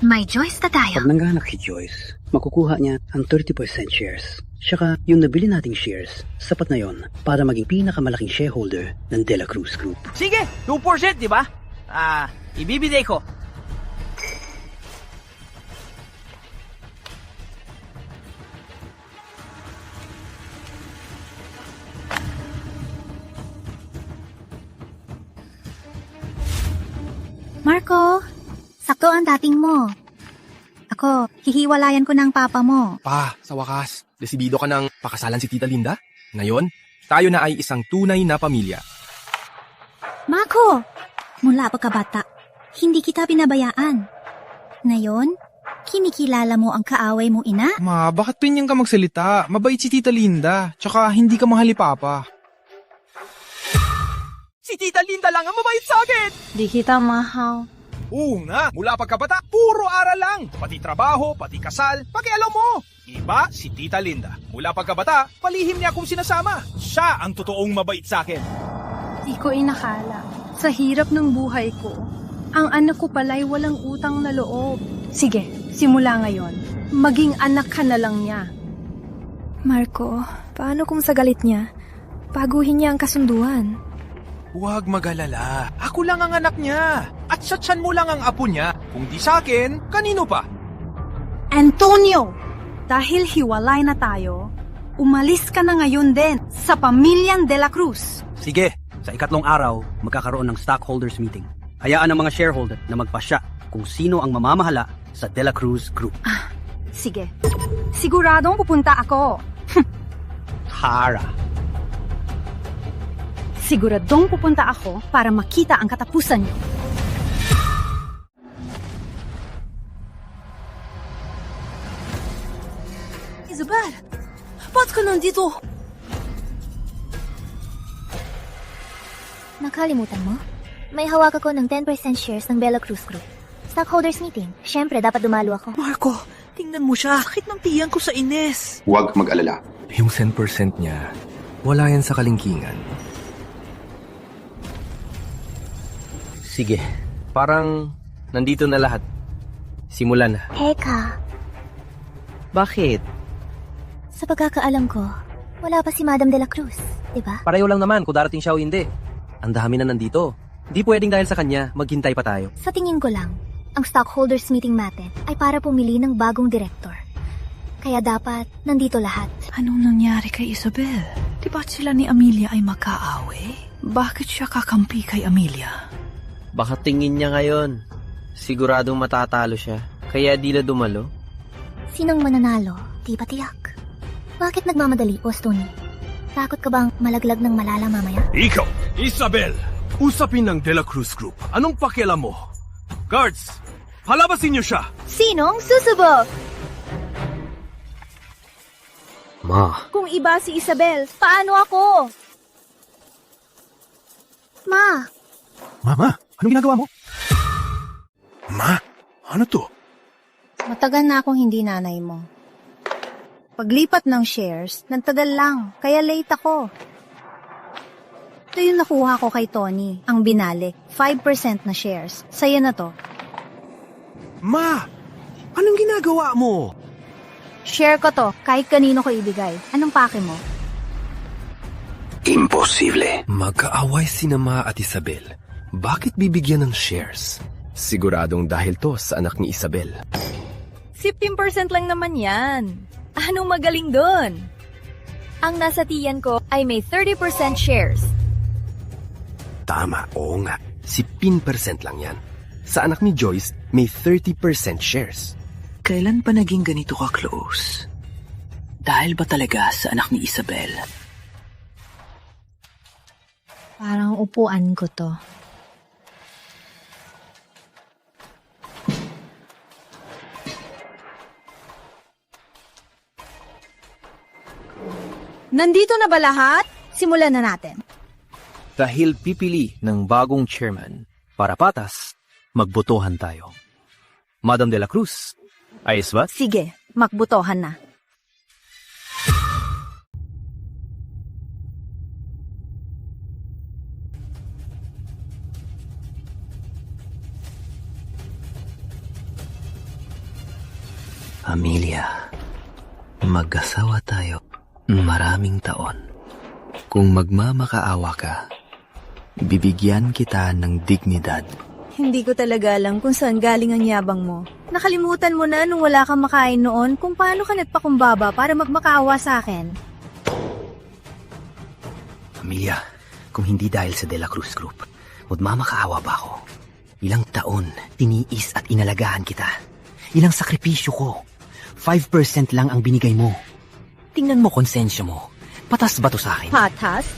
May Joyce na tayo. Pag nangganak si Joyce, makukuha niya ang 30% shares. Tsaka yung nabili nating shares, sapat na yon para maging pinakamalaking shareholder ng De La Cruz Group. Sige, 2%, di ba? Ibibigay ko. Marco, sakto ang dating mo. Ako, hihiwalayan ko ng papa mo. Pa, sa wakas, desidido ka ng pakasalan si Tita Linda? Ngayon, tayo na ay isang tunay na pamilya. Marco, mula pagkabata, hindi kita pinabayaan. Ngayon, kinikilala mo ang kaaway mo ina? Ma, bakit pinyang ka magsalita? Mabait si Tita Linda, tsaka hindi ka mahal ni Papa. Si Tita Linda lang ang mabait sa akin! Di kita mahal. Oo nga, mula pagkabata, puro aral lang. Pati trabaho, pati kasal, pakialam mo. Iba si Tita Linda. Mula pagkabata, palihim niya akong sinasama. Siya ang totoong mabait sa akin. Di ko inakala. Sa hirap ng buhay ko, ang anak ko pala'y walang utang na loob. Sige, simula ngayon, maging anak ka na lang niya. Marco, paano kung sa galit niya, baguhin niya ang kasunduan? Huwag mag-alala. Ako lang ang anak niya. At sa tiyan mo lang ang apo niya. Kung di sa akin, kanino pa? Antonio! Dahil hiwalay na tayo, umalis ka na ngayon din sa pamilyang De La Cruz. Sige, sa ikatlong araw, magkakaroon ng stockholders meeting. Hayaan ang mga shareholder na magpasya kung sino ang mamamahala sa De La Cruz Group. Sige, siguradong pupunta ako. Tara. Siguradong pupunta ako para makita ang katapusan niyo. Isabel, ba't ka nandito? Nakalimutan mo? May hawak ako ng 10% shares ng Bella Cruz Group. Stockholders meeting. Siyempre, dapat dumalo ako. Marco, tingnan mo siya. Sakit ng tiyan ko sa Ines. Huwag mag-alala. Yung 10% niya, wala yan sa kalingkingan. Sige, parang nandito na lahat. Simulan na. Teka, Bakit? sa pagkakaalam ko, wala pa si Madam de la Cruz, di ba? Pareho lang naman kung darating siya o hindi. Ang dami na nandito. Di pwedeng dahil sa kanya, maghintay pa tayo. Sa tingin ko lang, ang stockholders meeting natin ay para pumili ng bagong director. Kaya dapat nandito lahat. Anong nangyari kay Isabel? Di ba't sila ni Amelia ay magkaaway? Bakit siya kakampi kay Amelia? Baka tingin niya ngayon. Siguradong matatalo siya. Kaya di na dumalo. Sinong mananalo? Di ba tiyak? Bakit nagmamadali, Boss Tony? Takot ka bang malaglag ng malala mamaya? Ikaw, Isabel! Usapin ng De La Cruz Group. Anong pakialam mo? Guards, palabasin niyo siya! Sinong susubok? Ma. Kung iba si Isabel, paano ako? Ma! Mama, anong ginagawa mo? Ma, ano to? Matagal na akong hindi nanay mo. Paglipat ng shares, nagtagal lang, kaya late ako. Ito yung nakuha ko kay Tony, ang binalik, 5% na shares. Sa'yo na to. Ma, anong ginagawa mo? Share ko to, kahit kanino ko ibigay. Anong pake mo? Imposible. Magkaaway sina Ma at Isabel. Bakit bibigyan ng shares? Siguradong dahil to sa anak ni Isabel. 15% lang naman yan. Anong magaling doon? Ang nasa tiyan ko ay may 30% shares. Tama, oo nga. 15% lang yan. Sa anak ni Joyce, may 30% shares. Kailan pa naging ganito ka close? Dahil ba talaga sa anak ni Isabel? Parang upuan ko to. Nandito na ba lahat? Simulan na natin. Dahil pipili ng bagong chairman para patas, magbotohan tayo. Madam de la Cruz, ayos ba? Sige, magbotohan na. Amelia, mag-asawa tayo maraming taon. Kung magmamakaawa ka, bibigyan kita ng dignidad. Hindi ko talaga alam kung saan galing ang yabang mo. Nakalimutan mo na nung wala kang makain noon kung paano ka nagpakumbaba para magmakaawa sa akin. Amelia, kung hindi dahil sa De La Cruz Group, magmamakaawa ba ako? Ilang taon, tiniis at inalagaan kita. Ilang sakripisyo ko. 5% lang ang binigay mo. Tingnan mo konsensya mo. Patas ba to sa akin? Patas?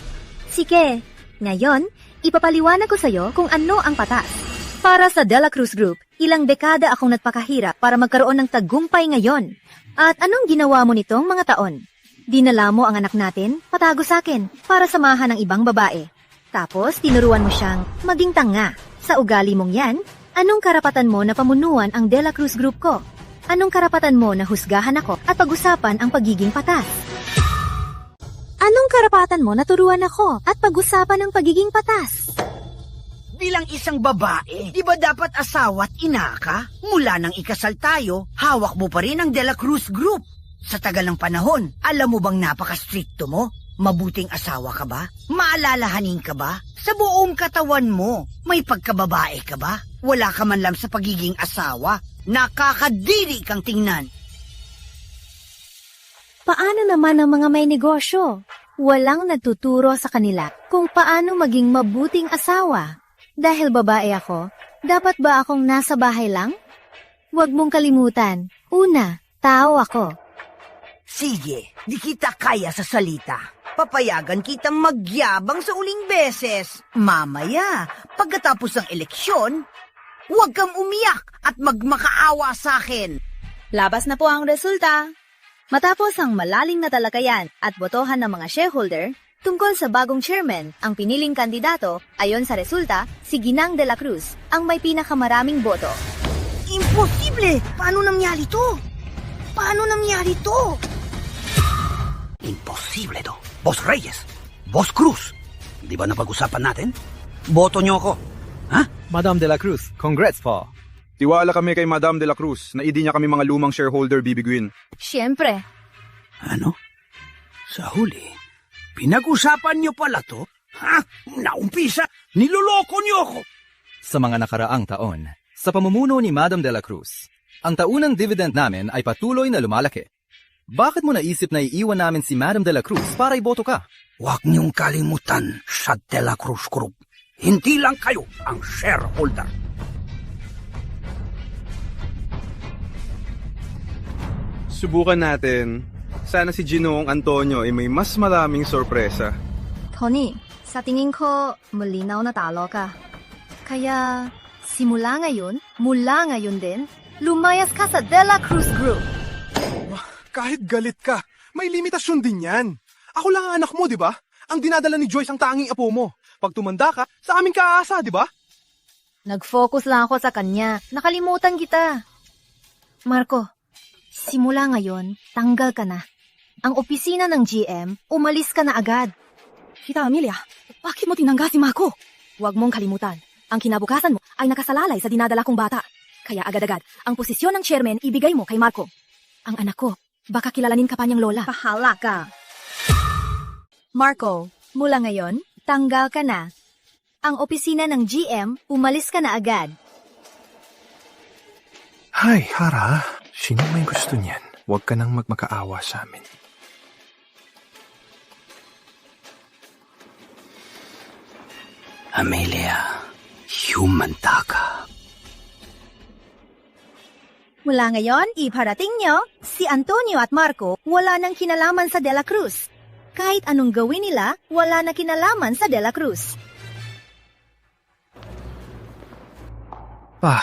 Sige. Ngayon, ipapaliwanag ko sa'yo kung ano ang patas. Para sa De La Cruz Group, ilang dekada akong nagpakahirap para magkaroon ng tagumpay ngayon. At anong ginawa mo nitong mga taon? Dinala mo ang anak natin, patago sa akin, para samahan ng ibang babae. Tapos, tinuruan mo siyang maging tanga. Sa ugali mong yan, anong karapatan mo na pamunuan ang De La Cruz Group ko? Anong karapatan mo na husgahan ako at pag-usapan ang pagiging patas? Anong karapatan mo na turuan ako at pag-usapan ang pagiging patas? Bilang isang babae, di ba dapat asawa at ina ka? Mula nang ikasal tayo, hawak mo pa rin ang De La Cruz Group. Sa tagal ng panahon, alam mo bang napaka-stricto mo? Mabuting asawa ka ba? Maalalahanin ka ba? Sa buong katawan mo, may pagkababae ka ba? Wala ka man lang sa pagiging asawa. Nakakadiri kang tingnan. Paano naman ang mga may negosyo? Walang nagtuturo sa kanila kung paano maging mabuting asawa. Dahil babae ako, dapat ba akong nasa bahay lang? Huwag mong kalimutan, una, tao ako. Sige, di kita kaya sa salita. Papayagan kitang magyabang sa uling beses. Mamaya, pagkatapos ng eleksyon, huwag kang umiyak at magmakaawa sa akin. Labas na po ang resulta. Matapos ang malaling na talakayan at botohan ng mga shareholder, tungkol sa bagong chairman, ang piniling kandidato, ayon sa resulta, si Ginang de la Cruz, ang may pinakamaraming boto. Imposible! Paano nangyari to? Paano nangyari to? Imposible to. Boss Reyes, Boss Cruz, di ba napag-usapan natin? Boto niyo ako. Ha? Madam de la Cruz, congrats po. Tiwala kami kay Madam de la Cruz na hindi niya kami mga lumang shareholder bibiguin. Siyempre. Ano? Sa huli, pinag-usapan niyo pala to? Ha? Naumpisa, niloloko niyo ako. Sa mga nakaraang taon, sa pamumuno ni Madam de la Cruz, ang taunang dividend namin ay patuloy na lumalaki. Bakit mo naisip na iiwan namin si Madam de la Cruz para iboto ka? Huwag niyong kalimutan sa De La Cruz Group. Hindi lang kayo ang shareholder. Subukan natin. Sana si Ginoong Antonio ay may mas maraming sorpresa. Tony, sa tingin ko, malinaw na talo ka. Kaya, mula ngayon din, lumayas ka sa De La Cruz Group. Kahit galit ka, may limitasyon din yan. Ako lang ang anak mo, di ba? Ang dinadala ni Joyce ang tanging apo mo. Pag tumanda ka, sa amin ka aasa, di ba? Nag-focus lang ako sa kanya. Nakalimutan kita. Marco, simula ngayon, tanggal ka na. Ang opisina ng GM, umalis ka na agad. Tita Amelia, bakit mo tinangga si Marco? Huwag mong kalimutan, ang kinabukasan mo ay nakasalalay sa dinadala kong bata. Kaya agad-agad, ang posisyon ng chairman ibigay mo kay Marco. Ang anak ko, baka kilalanin ka pa niyang lola. Pahala ka. Marco, mula ngayon, tanggal ka na. Ang opisina ng GM, umalis ka na agad. Hay, Hara. Sino may gusto niyan? Huwag ka nang magmakaawa sa amin. Amelia, humanda ka. Mula ngayon, iparating nyo, si Antonio at Marco wala nang kinalaman sa De La Cruz. Kahit anong gawin nila, wala na kinalaman sa De La Cruz. Pa,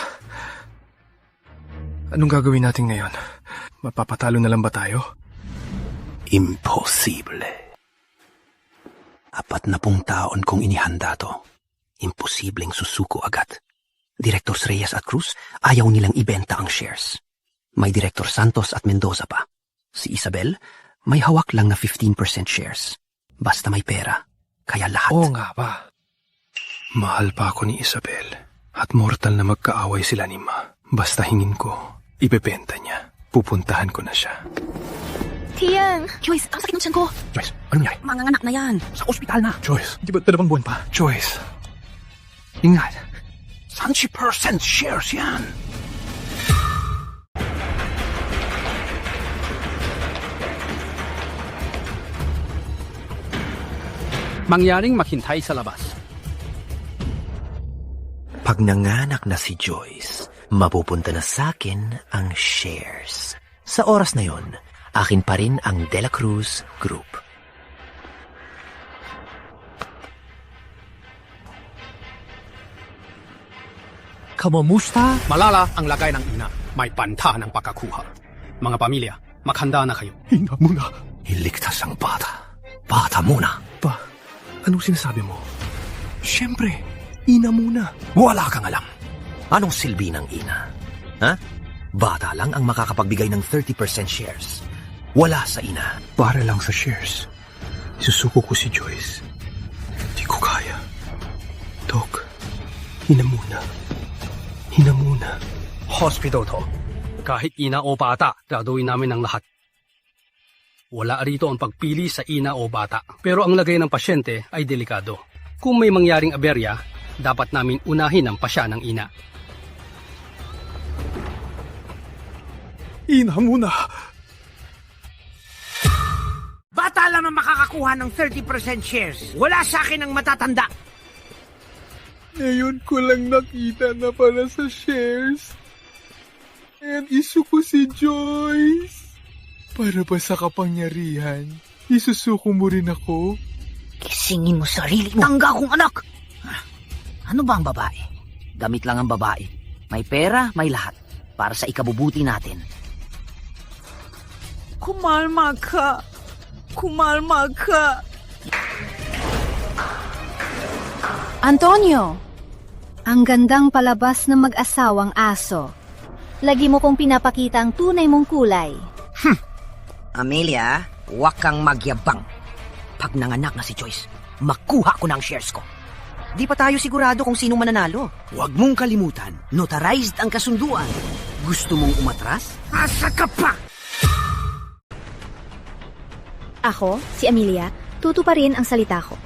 anong gagawin natin ngayon? Mapapatalo na lang ba tayo? Imposible. 40 taon kong inihanda to. Imposibleng susuko agad. Director Reyes at Cruz, ayaw nilang ibenta ang shares. May Director Santos at Mendoza pa. Si Isabel, may hawak lang na 15% shares. Basta may pera, kaya lahat. Oo nga ba? Mahal pa ako ni Isabel. At mortal na magkaaway sila ni Ma. Basta hingin ko, ibebenta niya. Pupuntahan ko na siya. Tiang! Joyce, ang sakit ng tiyan ko. Joyce, anong nangyari? Manganganak na yan. Sa ospital na. Joyce, di ba 2 buwan pa? Joyce, ingat. 30% shares yan. Mangyaring maghintay sa labas. Pag nanganak na si Joyce, mapupunta na sa akin ang shares. Sa oras na yon, akin pa rin ang De La Cruz Group. Kamusta? Malala ang lagay ng ina. May banta ng pagkakuha. Mga pamilya, maghanda na kayo. Ina muna. Iligtas ang bata. Bata muna. Pa, anong sinasabi mo? Siyempre, ina muna. Wala kang alam. Anong silbi ng ina? Ha? Bata lang ang makakapagbigay ng 30% shares. Wala sa ina. Para lang sa shares. Isusuko ko si Joyce. Hindi ko kaya. Dok, ina muna. Ina muna. Hospital to. Kahit ina o bata, gagawin namin ang lahat. Wala rito ang pagpili sa ina o bata. Pero ang lagay ng pasyente ay delikado. Kung may mangyaring aberya, dapat namin unahin ang pasya ng ina. Ina muna. Bata lang ang makakakuha ng 30% shares. Wala sa akin ang matatanda. Ngayon ko lang nakita na para sa shares. And isuko si Joyce. Para ba sa kapangyarihan, isusuko mo rin ako? Kisingin mo sarili mo. Tangga kong anak! Ano ba ang babae? Gamit lang ang babae. May pera, may lahat. Para sa ikabubuti natin. Kumalma ka. Kumalma ka. Antonio, ang gandang palabas ng mag-asawang aso. Lagi mo kong pinapakita ang tunay mong kulay. Amelia, huwag kang magyabang. Pag nanganak na si Joyce, makuha ko ng shares ko. Di pa tayo sigurado kung sino mananalo. Huwag mong kalimutan, notarized ang kasunduan. Gusto mong umatras? Asa ka pa! Ako, si Amelia, tutuparin ang salita ko.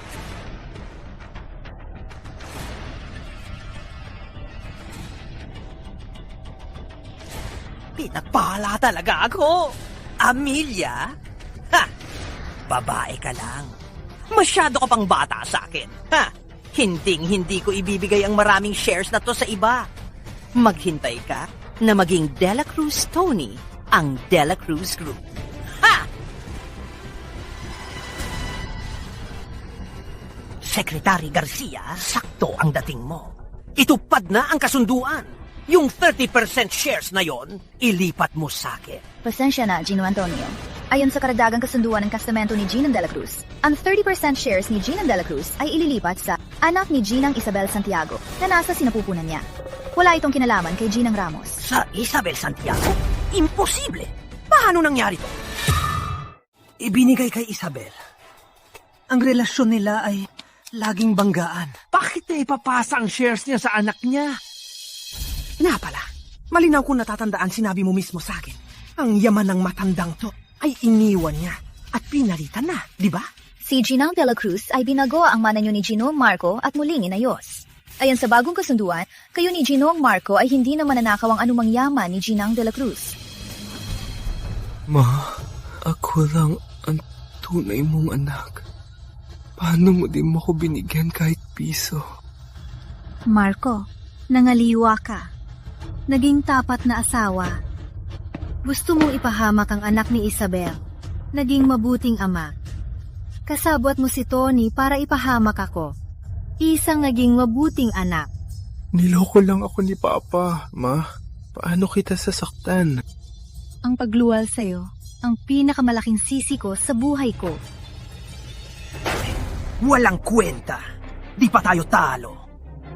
Pinagpala talaga ako. Amelia? Ha! Babae ka lang. Masyado ka pang bata sa akin. Ha! Hinding-hindi ko ibibigay ang maraming shares na to sa iba. Maghintay ka na maging De La Cruz Tony ang De La Cruz Group. Ha! Secretary Garcia, sakto ang dating mo. Itupad na ang kasunduan. Yung 30% shares na yon, ilipat mo sa akin. Pasensya na, Gino Antonio. Ayon sa karagdagang kasunduan ng kastamento ni Ginang de la Cruz, ang 30% shares ni Ginang de la Cruz ay ililipat sa anak ni Ginang Isabel Santiago na nasa sinapupunan niya. Wala itong kinalaman kay Ginang Ramos. Sa Isabel Santiago? Imposible! Paano nangyari to? Ibinigay kay Isabel. Ang relasyon nila ay laging banggaan. Bakit niya ipapasa ang shares niya sa anak niya? Nga pala, malinaw kung natatandaan sinabi mo mismo sa akin. Ang yaman ng matandang to ay iniwan niya at pinalitan na, di ba? Si Ginang de la Cruz ay binago ang mana niyo ni Gino, Marco at muling inayos. Ayon sa bagong kasunduan, kayo ni Ginoong Marco ay hindi na mananakaw ang anumang yaman ni Ginang de la Cruz. Ma, ako lang ang tunay mong anak. Paano mo di mo ko binigyan kahit piso? Marco, nangaliwa ka. Naging tapat na asawa. Gusto mong ipahamak ang anak ni Isabel. Naging mabuting ama. Kasabwat mo si Tony para ipahamak ako. Isang naging mabuting anak. Niloko lang ako ni Papa, Ma. Paano kita sasaktan? Ang pagluwal sa'yo, ang pinakamalaking sisi ko sa buhay ko. Walang kwenta. Di pa tayo talo.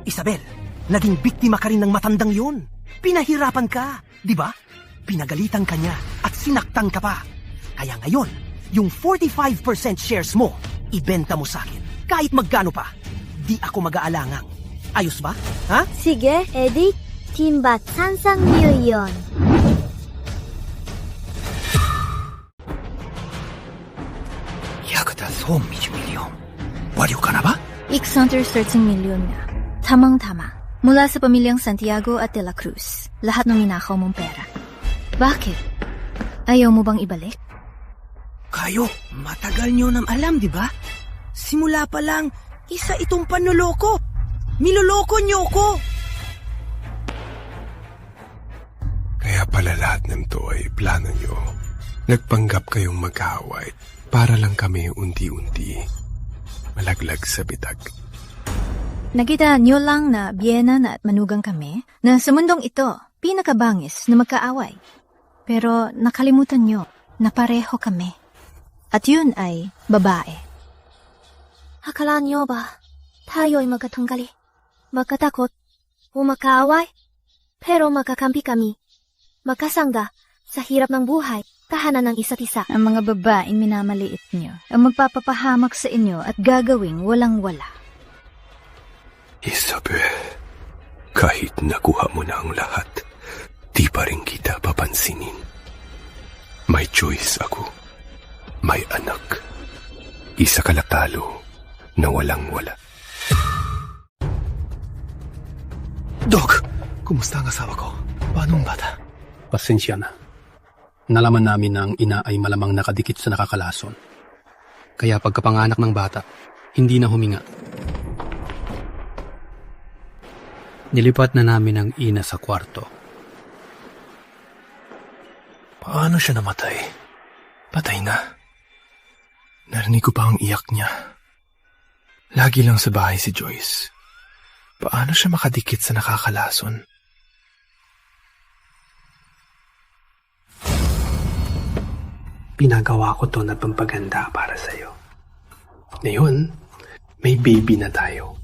Isabel, naging biktima ka rin ng matandang yun. Pinahirapan ka, di ba? Pinagalitan ka niya at sinaktan ka pa. Kaya ngayon, yung 45% shares mo, ibenta mo sa akin. Kahit magkano pa. Di ako mag-aalangang. Ayos ba? Ha? Sige, Eddie. Timbat sansang milyon. Yakata so milyon. Waliw ka na ba? 613 milyon nga. Tamang-tama. Mula sa pamilyang Santiago at de la Cruz. Lahat ng ninakaw mong pera. Bakit? Ayaw mo bang ibalik? Kayo, matagal nyo nang alam, di ba? Simula pa lang, isa itong panloloko. Niloloko nyo ko. Kaya pala lahat ng to ay plano nyo. Nagpanggap kayong mag-away para lang kami unti-unti malaglag sa bitag. Nakita niyo lang na biyenan at manugang kami na sa mundong ito, pinakabangis na magkaaway. Pero nakalimutan niyo na pareho kami. At yun ay babae. Akala niyo ba tayo ay magkatunggali? Magkatakot o magkaaway? Pero magkakampi kami. Magkasangga sa hirap ng buhay, tahanan ng isa't isa. Ang mga babaeng minamaliit niyo ang magpapapahamak sa inyo at gagawing walang-wala. Isabel, kahit nakuha mo na ang lahat, di pa rin kita papansinin. May choice ako. May anak. Isa kalatalo na walang-wala. Dok, kumusta ang asawa ko? Paano ang bata? Pasensya na. Nalaman namin na ang ina ay malamang nakadikit sa nakakalason. Kaya pagkapanganak ng bata, hindi na huminga. Nilipat na namin ang ina sa kwarto. Paano siya namatay? Patay na. Narinig ko pa ang iyak niya. Lagi lang sa bahay si Joyce. Paano siya makadikit sa nakakalason? Pinagawa ko to na pampaganda para sa'yo. Ngayon, may baby na tayo.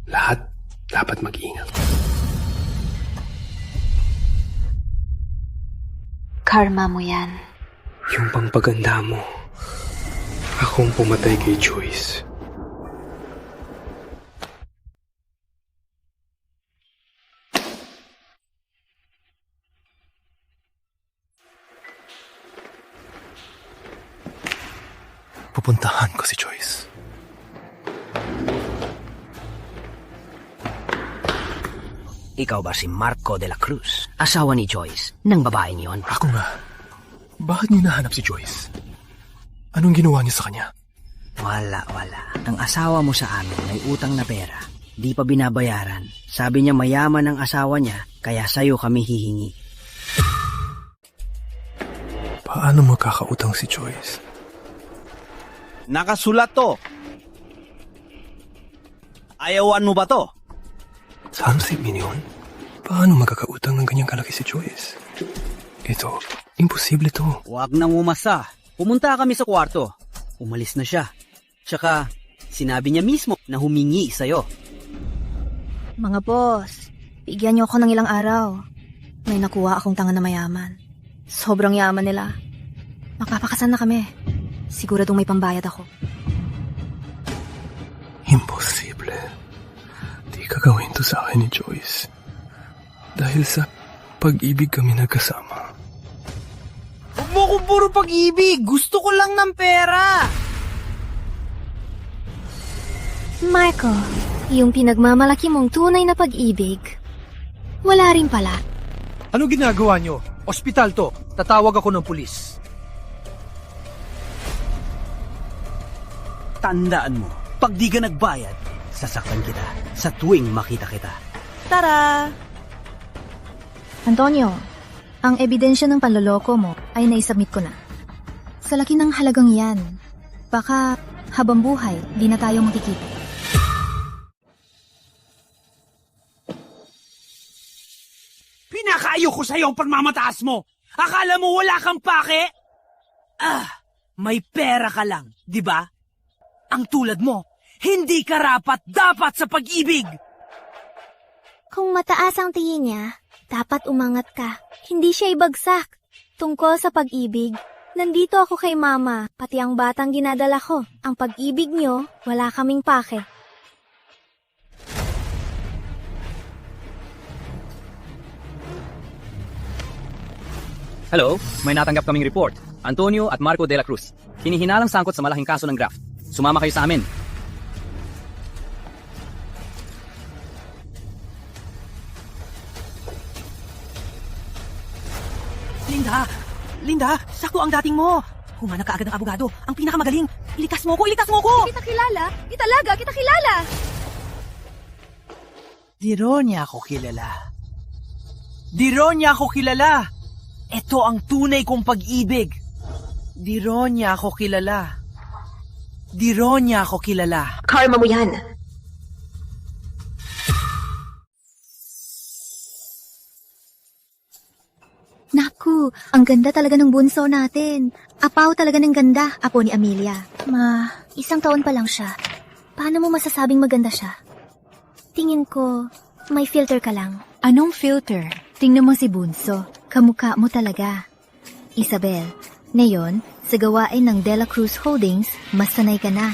Lahat dapat mag-ingat. Karma mo yan. Yung pampaganda mo, akong pumatay kay Joyce. Pupuntahan ko si Joyce. Ikaw ba si Marco de la Cruz? Asawa ni Joyce, ng babaeng yon? Ako nga. Bakit niyo nahanap si Joyce? Anong ginawa niyo sa kanya? Wala. Ang asawa mo sa amin may utang na pera. Di pa binabayaran. Sabi niya mayaman ang asawa niya, kaya sa'yo kami hihingi. Paano magkakautang si Joyce? Nakasulat to. Ayawan mo ba to? 30 milyon? Paano magkakautang ng ganyang kalaki si Joyce? Ito, imposible to. Huwag nang umasa. Pumunta kami sa kwarto. Umalis na siya. Tsaka, sinabi niya mismo na humingi sa'yo. Mga boss, bigyan niyo ako ng ilang araw. May nakuha akong tanga na mayaman. Sobrang yaman nila. Makapakasan na kami. Siguradong may pambayad ako. Imposible. Di gagawin to sa akin ni Joyce. Dahil sa pag-ibig kami nagkasama. Huwag mo kong puro pag-ibig. Gusto ko lang ng pera. Marco, Yung pinagmamalaki mong tunay na pag-ibig, wala rin pala. Ano ginagawa nyo? Ospital to. Tatawag ako ng pulis. Tandaan mo, pag di ka nagbayad, sasaktan kita sa tuwing makita kita. Tara! Antonio, ang ebidensya ng panloloko mo ay naisubmit ko na. Sa laki ng halagang yan, baka habang buhay, di na tayo magkikita. Pinakayo ko sa'yo ang pagmamataas mo! Akala mo wala kang pake? May pera ka lang, di ba? Ang tulad mo, hindi karapat dapat sa pag-ibig! Kung mataas ang tingin niya, dapat umangat ka. Hindi siya ibagsak. Tungkol sa pag-ibig, nandito ako kay Mama, pati ang batang ginadala ko. Ang pag-ibig niyo, wala kaming pake. Hello, may natanggap kaming report. Antonio at Marco de la Cruz. Hinihinalang sangkot sa malaking kaso ng graft. Sumama kayo sa amin. Linda, sako ang dating mo. Humana ka agad ng abogado. Ang pinakamagaling. Iligtas mo ko, iligtas mo ko! Kita kilala? Kita kilala! Di ron niya ako kilala. Di ron niya ako kilala. Ito ang tunay kong pag-ibig. Di ron niya ako kilala. Di ron niya ako kilala. Karma mo yan. Naku, ang ganda talaga ng bunso natin. Apaw talaga ng ganda, apo ni Amelia. Ma, 1 taon pa lang siya. Paano mo masasabing maganda siya? Tingin ko, may filter ka lang. Anong filter? Tingnan mo si Bunso. Kamukha mo talaga. Isabel, ngayon, sa gawain ng De La Cruz Holdings, mas sanay ka na.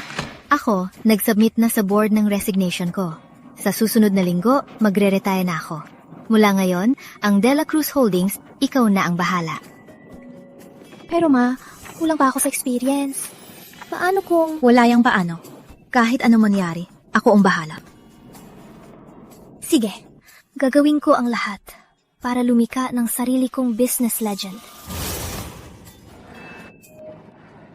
Ako, nag-submit na sa board ng resignation ko. Sa susunod na linggo, magre-retire na ako. Mula ngayon, ang De La Cruz Holdings, ikaw na ang bahala. Pero ma, kulang pa ako sa experience. Paano kung... Wala yang paano. Kahit ano mangyari, ako ang bahala. Sige, gagawin ko ang lahat para lumika ng sarili kong business legend.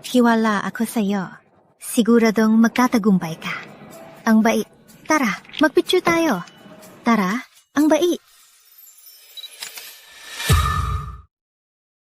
Hiwala ako sa'yo. Siguradong magtatagumpay ka. Ang bait. Tara, magpicture tayo. Tara, ang bait.